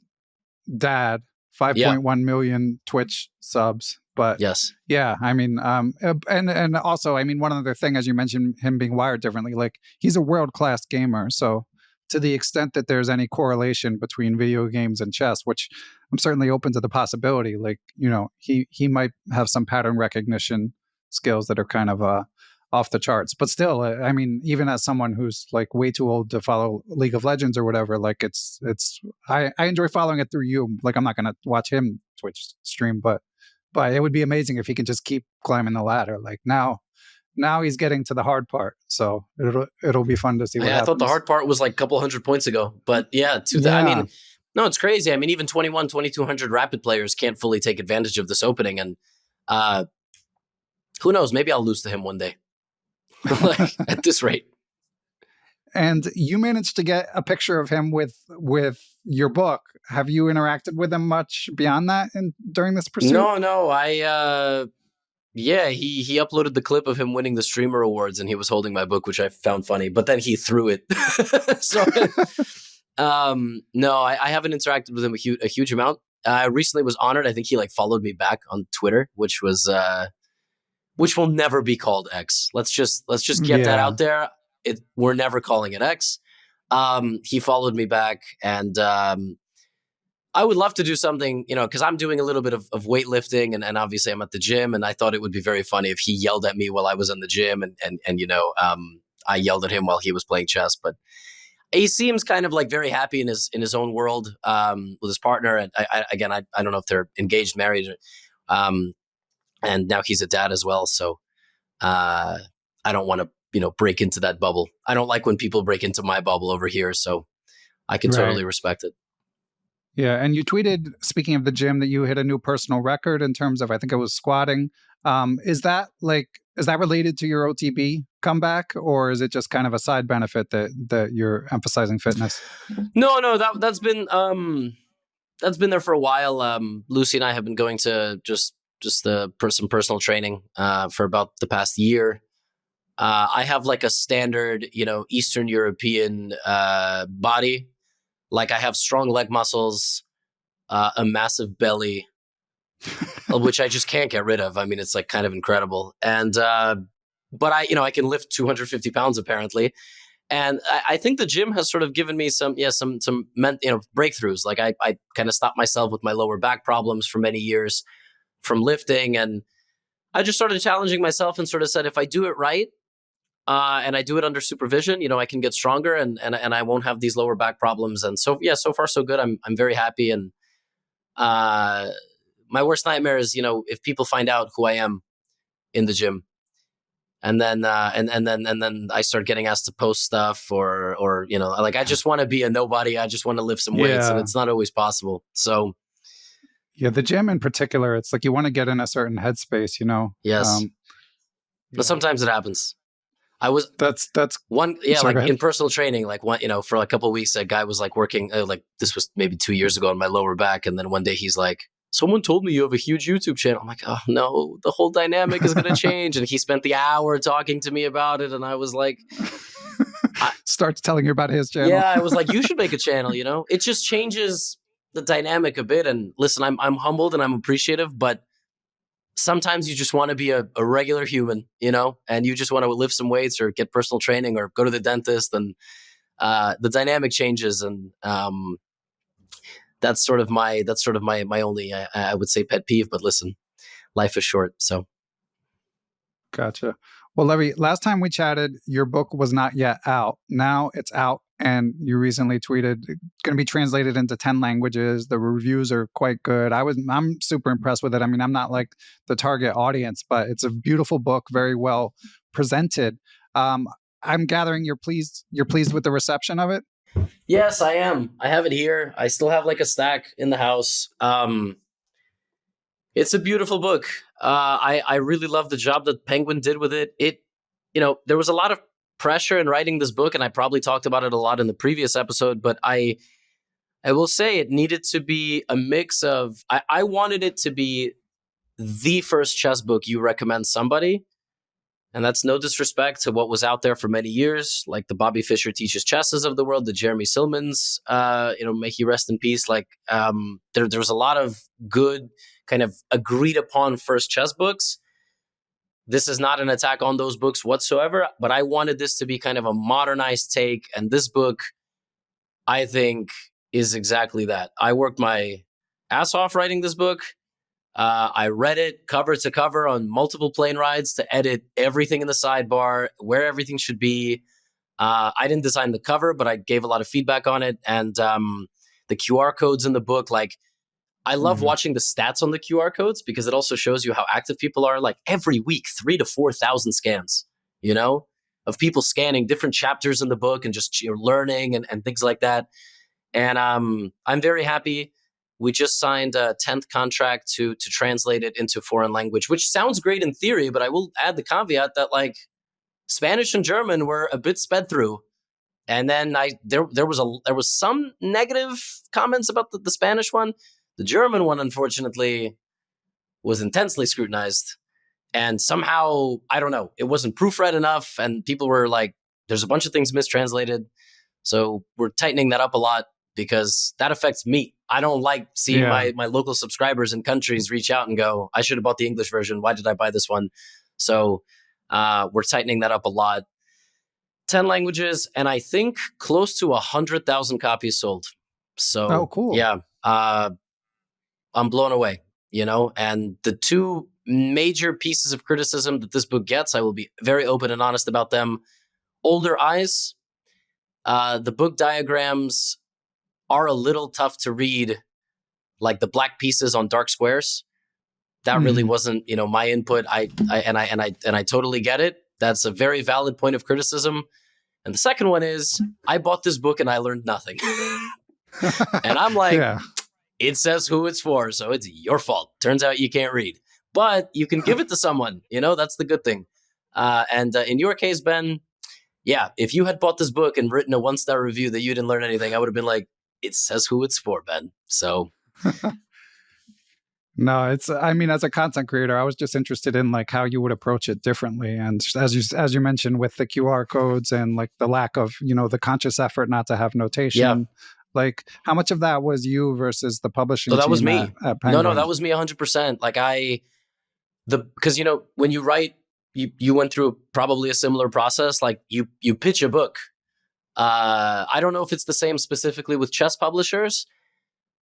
dad, 5.1 million Twitch subs. But yes, and also, one other thing, as you mentioned, him being wired differently, he's a world-class gamer. So to the extent that there's any correlation between video games and chess, which I'm certainly open to the possibility, he might have some pattern recognition skills that are kind of off the charts. But still, even as someone who's way too old to follow League of Legends or whatever, I enjoy following it through you. I'm not going to watch him Twitch stream, but it would be amazing if he can just keep climbing the ladder. Now he's getting to the hard part, so it'll be fun to see what happens. I thought the hard part was a couple hundred points ago, but no, it's crazy. 2,200 rapid players can't fully take advantage of this opening, and who knows? Maybe I'll lose to him one day. At this rate. And you managed to get a picture of him with your book. Have you interacted with him much beyond that during this pursuit? No. He uploaded the clip of him winning the Streamer Awards, and he was holding my book, which I found funny. But then he threw it. So, no, I haven't interacted with him a huge amount. I recently was honored. I think he followed me back on Twitter, which will never be called X. Let's just get that out there. We're never calling it X. He followed me back, and I would love to do something, because I'm doing a little bit of weightlifting, and obviously I'm at the gym, and I thought it would be very funny if he yelled at me while I was in the gym, and I yelled at him while he was playing chess. But he seems kind of very happy in his own world with his partner, and I don't know if they're engaged, married, and now he's a dad as well. So I don't want to break into that bubble. I don't like when people break into my bubble over here, so I can totally respect it. Yeah, and you tweeted, speaking of the gym, that you hit a new personal record in terms of, I think it was squatting. Is that related to your OTB comeback, or is it just kind of a side benefit that you're emphasizing fitness? No, that's been there for a while. Lucy and I have been going to just some personal training for about the past year. I have a standard, Eastern European body. I have strong leg muscles, a massive belly, which I just can't get rid of. I mean, it's kind of incredible. And, but I can lift 250 pounds apparently. And I think the gym has sort of given me some breakthroughs. I kind of stopped myself with my lower back problems for many years from lifting. And I just started challenging myself and sort of said, if I do it right, and I do it under supervision, I can get stronger and I won't have these lower back problems. And so, so far so good. I'm very happy. And my worst nightmare is, if people find out who I am in the gym, and then I start getting asked to post stuff or I just want to be a nobody. I just want to lift some weights, and it's not always possible. So. Yeah, the gym in particular, it's you want to get in a certain headspace, Yes. But sometimes it happens. That's one. Yeah. In personal training, for a couple of weeks, a guy was working, this was maybe 2 years ago on my lower back. And then one day he's like, someone told me you have a huge YouTube channel. I'm like, oh no, the whole dynamic is going to change. And he spent the hour talking to me about it. And I was like, starts telling you about his channel. Yeah. I was like, you should make a channel, it just changes the dynamic a bit. And listen, I'm humbled and I'm appreciative, but sometimes you just want to be a regular human, and you just want to lift some weights or get personal training or go to the dentist, and the dynamic changes. And that's sort of my only, I would say, pet peeve. But listen, life is short. So. Gotcha. Well, Levy, last time we chatted, your book was not yet out. Now it's out. And you recently tweeted, going to be translated into 10 languages. The reviews are quite good. I'm super impressed with it. I mean, I'm not the target audience, but it's a beautiful book, very well presented. I'm gathering you're pleased with the reception of it? Yes, I am. I have it here. I still have a stack in the house. It's a beautiful book. I really love the job that Penguin did with it. There was a lot of pressure in writing this book, and I probably talked about it a lot in the previous episode, but I will say it needed to be a mix of, I wanted it to be the first chess book you recommend somebody, and that's no disrespect to what was out there for many years, like the Bobby Fischer Teaches Chesses of the world, the Jeremy Silmans, may he rest in peace. There was a lot of good kind of agreed upon first chess books. This is not an attack on those books whatsoever, but I wanted this to be kind of a modernized take. And this book, I think, is exactly that. I worked my ass off writing this book. I read it cover to cover on multiple plane rides to edit everything in the sidebar, where everything should be. I didn't design the cover, but I gave a lot of feedback on it. And the QR codes in the book, I love watching the stats on the QR codes because it also shows you how active people are. Every week, 3,000 to 4,000 scans, of people scanning different chapters in the book and just learning and things like that. And I'm very happy. We just signed a 10th contract to translate it into foreign language, which sounds great in theory, but I will add the caveat that Spanish and German were a bit sped through. And then there was some negative comments about the Spanish one. The German one, unfortunately, was intensely scrutinized. And somehow, I don't know, it wasn't proofread enough. And people were like, there's a bunch of things mistranslated. So we're tightening that up a lot because that affects me. I don't like seeing my local subscribers in countries reach out and go, I should have bought the English version. Why did I buy this one? So we're tightening that up a lot. 10 languages, and I think close to 100,000 copies sold. So, cool. Yeah, I'm blown away, and the two major pieces of criticism that this book gets, I will be very open and honest about them. Older eyes, the book diagrams are a little tough to read, like the black pieces on dark squares. That really wasn't, my input. I totally get it. That's a very valid point of criticism. And the second one is, I bought this book and I learned nothing. And I'm like, it says who it's for, so it's your fault. Turns out you can't read. But you can give it to someone, that's the good thing. And in your case, Ben, if you had bought this book and written a 1-star review that you didn't learn anything, I would have been like, it says who it's for, Ben. So... No, as a content creator, I was just interested in like how you would approach it differently. And as you mentioned with the QR codes and like the lack of, the conscious effort not to have notation, like how much of that was you versus the publishing team? That was me. At Penguin? No, that was me 100%. Like because when you write, you went through probably a similar process. Like you pitch a book. I don't know if it's the same specifically with chess publishers.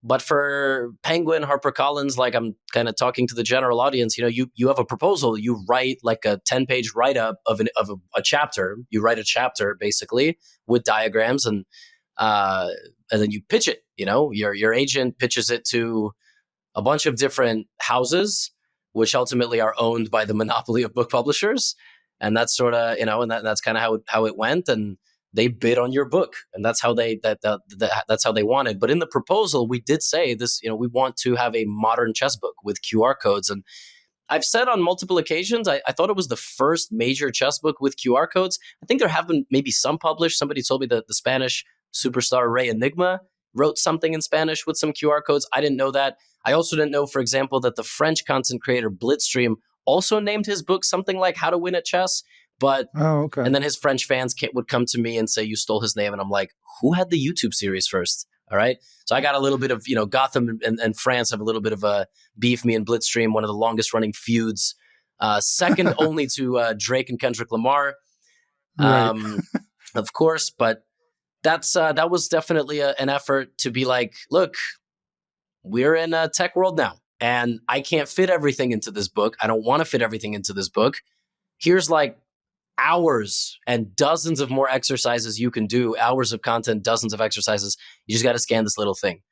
But for Penguin, HarperCollins, like I'm kind of talking to the general audience, you have a proposal. You write like a 10-page write-up of a chapter. You write a chapter basically with diagrams, and then you pitch it. Your agent pitches it to a bunch of different houses, which ultimately are owned by the monopoly of book publishers, and that's sort of and that's kind of how it went. And they bid on your book, and that's how that's how they wanted. But in the proposal, we did say this, we want to have a modern chess book with QR codes. And I've said on multiple occasions, I thought it was the first major chess book with QR codes. I think there have been maybe some published. Somebody told me that the Spanish superstar Ray Enigma wrote something in Spanish with some QR codes. I didn't know that. I also didn't know, for example, that the French content creator Blitzstream also named his book something like How to Win at Chess. But and then his French fans would come to me and say, you stole his name. And I'm like, who had the YouTube series first? All right. So I got a little bit of, Gotham and France have a little bit of a beef, me and Blitzstream, one of the longest running feuds, second only to Drake and Kendrick Lamar, of course. But that was definitely an effort to be like, look, we're in a tech world now, and I can't fit everything into this book. I don't want to fit everything into this book. Here's like hours and dozens of more exercises you can do, hours of content, dozens of exercises. You just got to scan this little thing.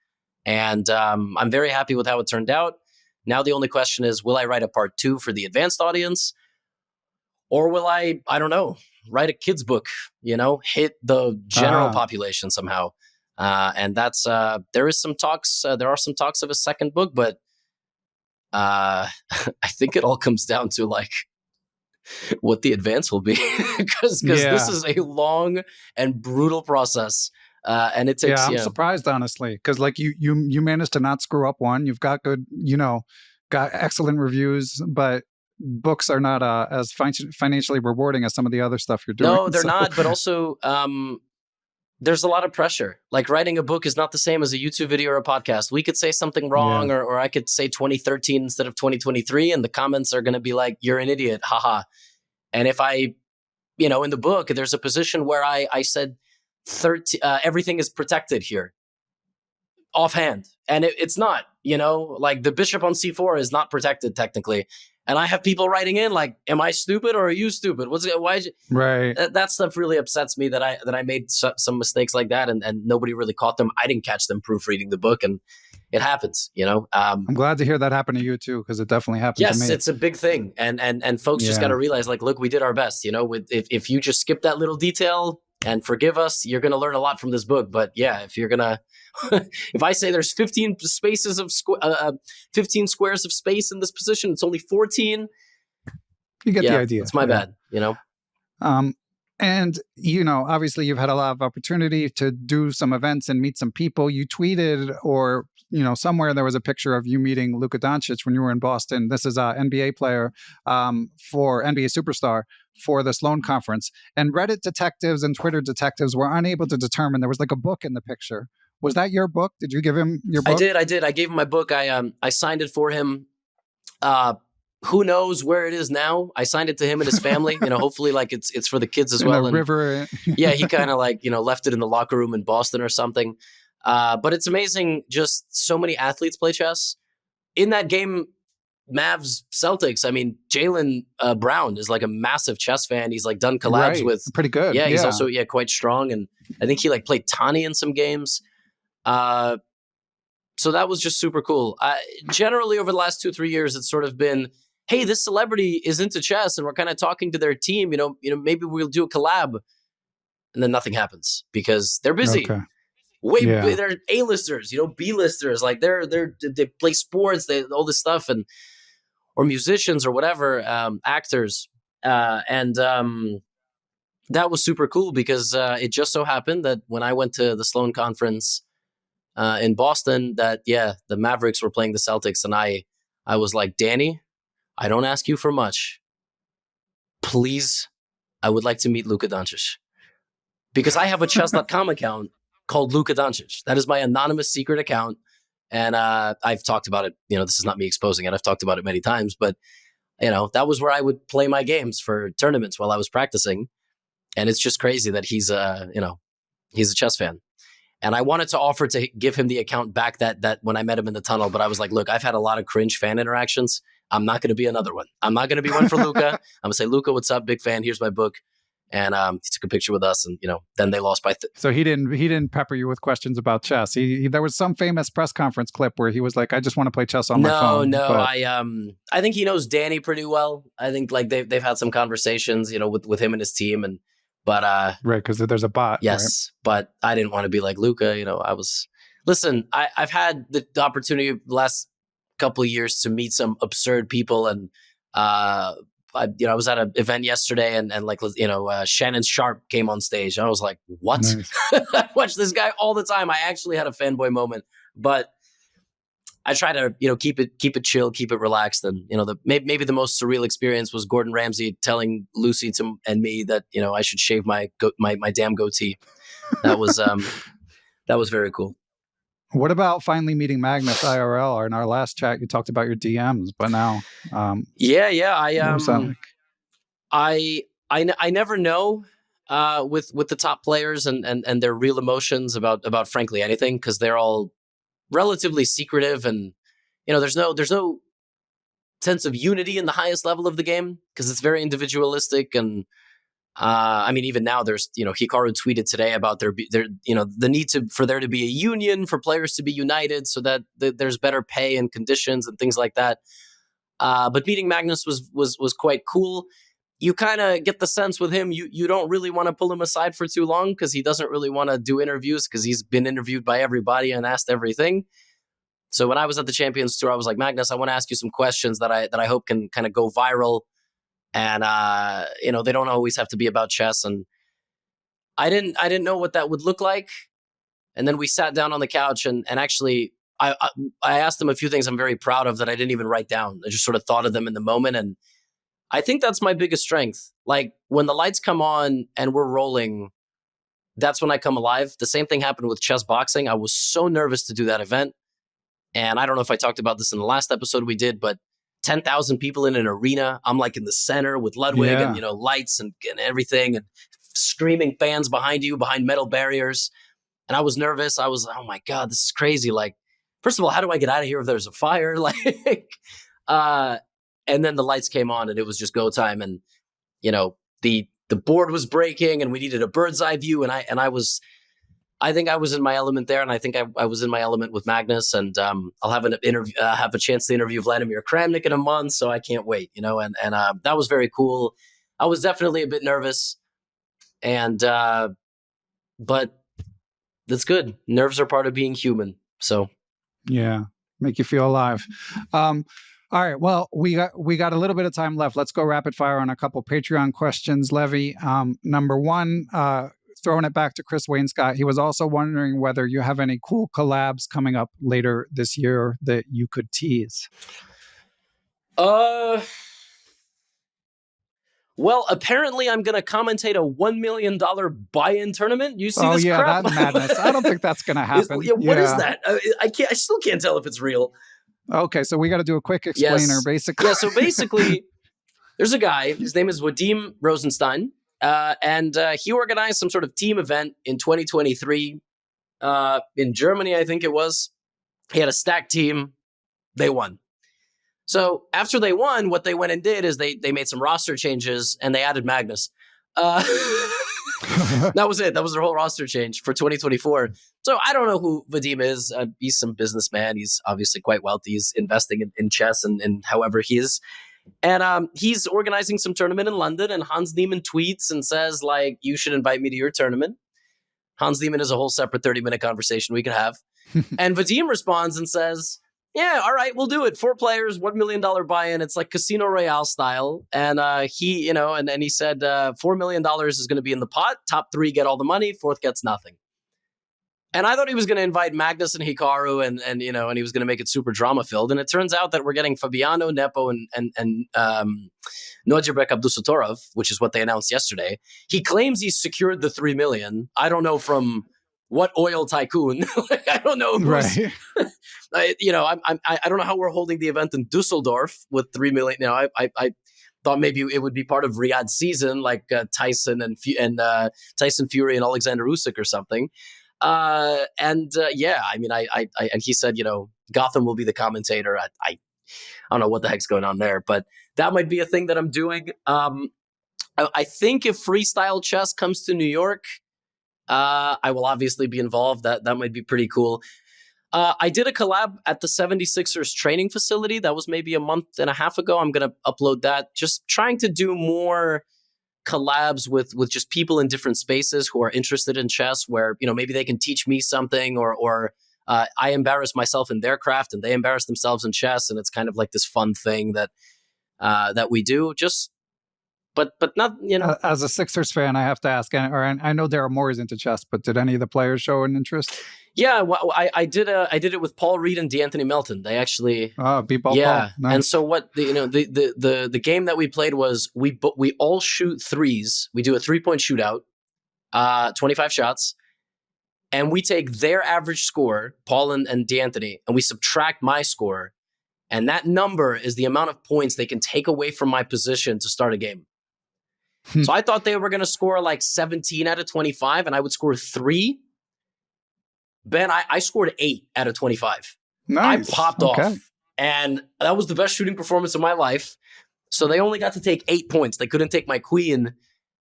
And I'm very happy with how it turned out. Now the only question is, will I write a part 2 for the advanced audience? Or will I don't know, write a kid's book, hit the general population somehow? And that's, there are some talks of a second book, but I think it all comes down to like, what the advance will be, because this is a long and brutal process, and it takes. I'm surprised, honestly, because like you managed to not screw up one. You've got good, got excellent reviews, but books are not as financially rewarding as some of the other stuff you're doing. No, they're not. But also, there's a lot of pressure. Like writing a book is not the same as a YouTube video or a podcast. We could say something wrong, or I could say 2013 instead of 2023, and the comments are going to be like, "You're an idiot, haha." And if I, in the book, there's a position where I said, everything is protected here, offhand, and it's not. Like the bishop on c4 is not protected technically. And I have people writing in like, "Am I stupid or are you stupid? Why?" Right. That stuff really upsets me that I made some mistakes like that, and nobody really caught them. I didn't catch them proofreading the book, and it happens. I'm glad to hear that happened to you too, because it definitely happened to me. Yes, it's a big thing, and folks just got to realize, like, look, we did our best. If you just skip that little detail and forgive us, you're going to learn a lot from this book. But yeah, if you're gonna if I say there's 15 spaces of 15 squares of space in this position, it's only 14. You get the idea. It's my bad, And, obviously you've had a lot of opportunity to do some events and meet some people. You tweeted or, somewhere there was a picture of you meeting Luka Doncic when you were in Boston. This is an NBA player for NBA superstar for the Sloan Conference. And Reddit detectives and Twitter detectives were unable to determine. There was like a book in the picture. Was that your book? Did you give him your book? I did. I gave him my book. I signed it for him. Who knows where it is now? I signed it to him and his family. Hopefully, like it's for the kids as in well. The river. Yeah, he kind of left it in the locker room in Boston or something. But it's amazing. Just so many athletes play chess. In that game, Mavs Celtics. I mean, Jaylen Brown is like a massive chess fan. He's like done collabs with pretty good. Yeah, he's also quite strong, and I think he like played Tani in some games. So that was just super cool. Generally, over the last 2-3 years, it's sort of been, hey, this celebrity is into chess, and we're kind of talking to their team. Maybe we'll do a collab, and then nothing happens because they're busy. Okay. They're A-listers, B-listers. Like they play sports, all this stuff, or musicians or whatever, actors, and that was super cool because it just so happened that when I went to the Sloan Conference in Boston, that the Mavericks were playing the Celtics, and I was like, Danny, I don't ask you for much. Please, I would like to meet Luka Doncic. Because I have a chess.com account called Luka Doncic. That is my anonymous secret account. And I've talked about it. This is not me exposing it. I've talked about it many times. But, that was where I would play my games for tournaments while I was practicing. And it's just crazy that he's a chess fan. And I wanted to offer to give him the account back that when I met him in the tunnel. But I was like, look, I've had a lot of cringe fan interactions. I'm not going to be another one. I'm not going to be one for Luka. I'm going to say, Luka, what's up? Big fan. Here's my book. And he took a picture with us, and then they lost by. So he didn't pepper you with questions about chess. There was some famous press conference clip where he was like, "I just want to play chess on my phone." No. I think he knows Danny pretty well. I think like they've had some conversations, with him and his team, but right, because there's a bot. Yes, right? But I didn't want to be like Luka. Listen. I've had the opportunity the last couple of years to meet some absurd people, and I was at an event yesterday, and Shannon Sharp came on stage. And I was like, what? Nice. I watch this guy all the time. I actually had a fanboy moment, but I try to, keep it chill, keep it relaxed. And, maybe the most surreal experience was Gordon Ramsay telling Lucy and me that, I should shave my damn goatee. That was very cool. What about finally meeting Magnus IRL? In our last chat, you talked about your DMs, but now, I never know with the top players and their real emotions about frankly anything, because they're all relatively secretive, and there's no sense of unity in the highest level of the game because it's very individualistic. And even now there's, Hikaru tweeted today about their the need for there to be a union for players to be united so that there's better pay and conditions and things like that. But meeting Magnus was quite cool. You kind of get the sense with him, you don't really want to pull him aside for too long because he doesn't really want to do interviews because he's been interviewed by everybody and asked everything. So when I was at the Champions Tour, I was like, Magnus, I want to ask you some questions that I hope can kind of go viral. And, they don't always have to be about chess. And I didn't know what that would look like. And then we sat down on the couch and actually I asked him a few things I'm very proud of that I didn't even write down. I just sort of thought of them in the moment. And I think that's my biggest strength. Like when the lights come on and we're rolling, that's when I come alive. The same thing happened with chess boxing. I was so nervous to do that event. And I don't know if I talked about this in the last episode we did, but 10,000 people in an arena. I'm like in the center with Ludwig and, lights and everything and screaming fans behind you, behind metal barriers. And I was nervous. I was, oh my God, this is crazy. Like, first of all, how do I get out of here if there's a fire? And then the lights came on and it was just go time. And, the board was breaking and we needed a bird's eye view. And I think I was in my element there. And I think I was in my element with Magnus, and I'll have have a chance to interview Vladimir Kramnik in a month. So I can't wait, and that was very cool. I was definitely a bit nervous and, but that's good. Nerves are part of being human. So. Yeah. Make you feel alive. All right. Well, we got a little bit of time left. Let's go rapid fire on a couple Patreon questions. Levy, number one, throwing it back to Chris Wainscott. He was also wondering whether you have any cool collabs coming up later this year that you could tease. Well, apparently I'm going to commentate a $1 million buy-in tournament. You see this crap? That madness. I don't think that's going to happen. What is that? I still can't tell if it's real. Okay, so we got to do a quick explainer, basically. Yeah, so basically, there's a guy. His name is Vadim Rosenstein, and he organized some sort of team event in 2023 in Germany, I think it was. He had a stacked team. They won. So after they won, what they went and did is they made some roster changes and they added Magnus. That was it. That was their whole roster change for 2024. So I don't know who Vadim is. He's some businessman. He's obviously quite wealthy. He's investing in chess and however he is. And he's organizing some tournament in London, and Hans Niemann tweets and says, like, you should invite me to your tournament. Hans Niemann is a whole separate 30-minute conversation we could have. And Vadim responds and says, yeah, all right, we'll do it. 4 players, $1 million buy-in. It's like Casino Royale style. And he, and he said $4 million is going to be in the pot. Top 3 get all the money. 4th gets nothing. And I thought he was going to invite Magnus and Hikaru and he was going to make it super drama-filled. And it turns out that we're getting Fabiano, Nepo, and Nojibek Abdusatorov, which is what they announced yesterday. He claims he's secured the $3 million. I don't know from what oil tycoon. I don't know who's... Right. I don't know how we're holding the event in Dusseldorf with $3 million. I thought maybe it would be part of Riyadh's season, like Tyson and Tyson Fury and Alexander Usyk or something. And he said, Gotham will be the commentator. I don't know what the heck's going on there, but that might be a thing that I'm doing. I think if freestyle chess comes to New York, I will obviously be involved. That might be pretty cool. I did a collab at the 76ers training facility. That was maybe a month and a half ago. I'm going to upload that. Just trying to do more collabs with just people in different spaces who are interested in chess, where, maybe they can teach me something or I embarrass myself in their craft and they embarrass themselves in chess. And it's kind of like this fun thing that we do. But not, As a Sixers fan, I have to ask, I know Daryl Morey's into chess, but did any of the players show an interest? Yeah, well, I did it with Paul Reed and DeAnthony Melton. They actually beat Paul. Nice. And so what the game that we played was we all shoot threes. We do a 3-point shootout, 25 shots, and we take their average score, Paul and DeAnthony, and we subtract my score, and that number is the amount of points they can take away from my position to start a game. So I thought they were going to score like 17 out of 25, and I would score 3. Ben, I scored 8 out of 25. Nice. I popped off. And that was the best shooting performance of my life. So they only got to take 8 points. They couldn't take my queen,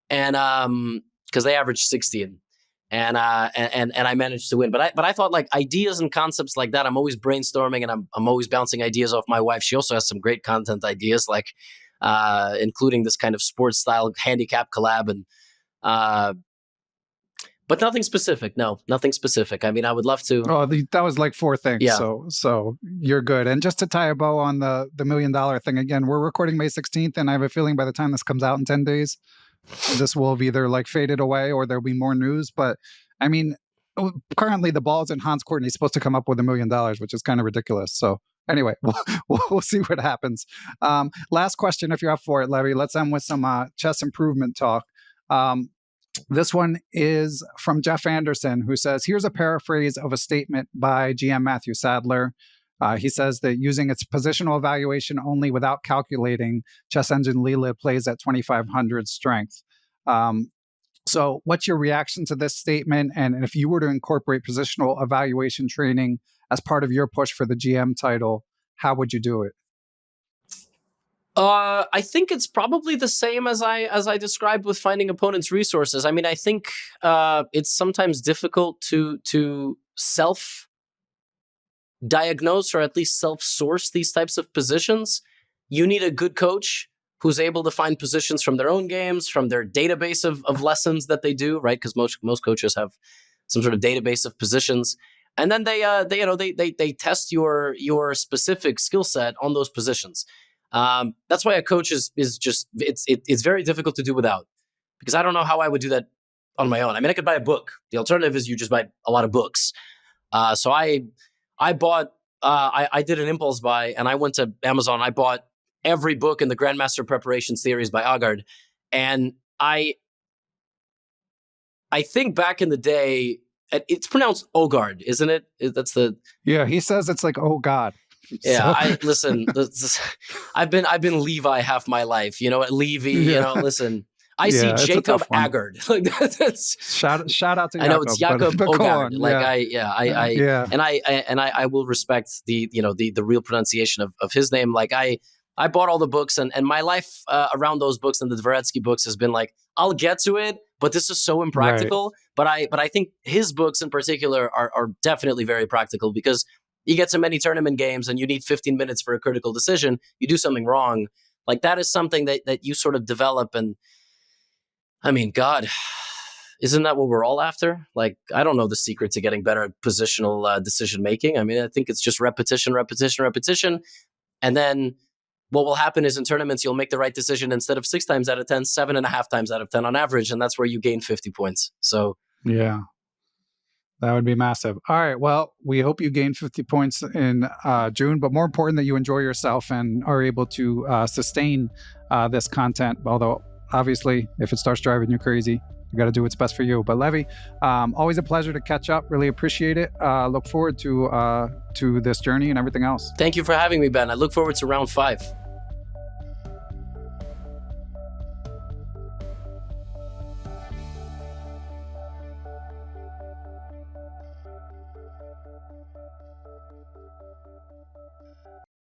and because they averaged 16. And I managed to win. But I thought, like, ideas and concepts like that, I'm always brainstorming, and I'm always bouncing ideas off my wife. She also has some great content ideas, like including this kind of sports style handicap collab and but nothing specific. No, nothing specific. I mean, I would love to. Oh, that was like 4 things. Yeah. So you're good. And just to tie a bow on the $1 million thing again, we're recording May 16th, and I have a feeling by the time this comes out in 10 days, this will have either like faded away or there'll be more news. But I mean, currently the ball's in Hans court, and he's supposed to come up with $1 million, which is kind of ridiculous. So anyway, we'll see what happens. Last question, if you're up for it, Levy. Let's end with some chess improvement talk. This one is from Jeff Anderson, who says, here's a paraphrase of a statement by GM Matthew Sadler. He says that using its positional evaluation only without calculating, Chess Engine Leela plays at 2,500 strength. So what's your reaction to this statement? And if you were to incorporate positional evaluation training as part of your push for the GM title, how would you do it? I think it's probably the same as I described with finding opponents' resources. I mean, I think it's sometimes difficult to self-diagnose or at least self-source these types of positions. You need a good coach who's able to find positions from their own games, from their database of lessons that they do, right? Because most coaches have some sort of database of positions. And then they test your specific skill set on those positions. That's why a coach is just it's very difficult to do without, because I don't know how I would do that on my own. I mean, I could buy a book. The alternative is you just buy a lot of books. So I bought I did an impulse buy, and I went to Amazon. I bought every book in the Grandmaster Preparation series by Agard, and I think back in the day. It's pronounced Ogard, isn't it? That's the he says it's like, oh God. Yeah, listen. I've been Levi half my life. Levy. Listen. I see Jacob Agard. Like that's shout out to Jacob. I know it's Jacob Ogard. And I will respect the real pronunciation of his name. Like I bought all the books, and my life around those books and the Dvoretsky books has been like, I'll get to it, but this is so impractical. Right. But I think his books in particular are definitely very practical, because you get so many tournament games and you need 15 minutes for a critical decision. You do something wrong. Like that is something that you sort of develop. And I mean, God, isn't that what we're all after? Like, I don't know the secret to getting better at positional decision making. I mean, I think it's just repetition. And then what will happen is in tournaments, you'll make the right decision instead of 6 times out of 10, 7.5 times out of 10 on average. And that's where you gain 50 points. So, yeah, that would be massive. All right. Well, we hope you gain 50 points in June, but more important that you enjoy yourself and are able to sustain this content. Although, obviously, if it starts driving you crazy, you got to do what's best for you. But Levy, always a pleasure to catch up. Really appreciate it. Look forward to this journey and everything else. Thank you for having me, Ben. I look forward to round 5.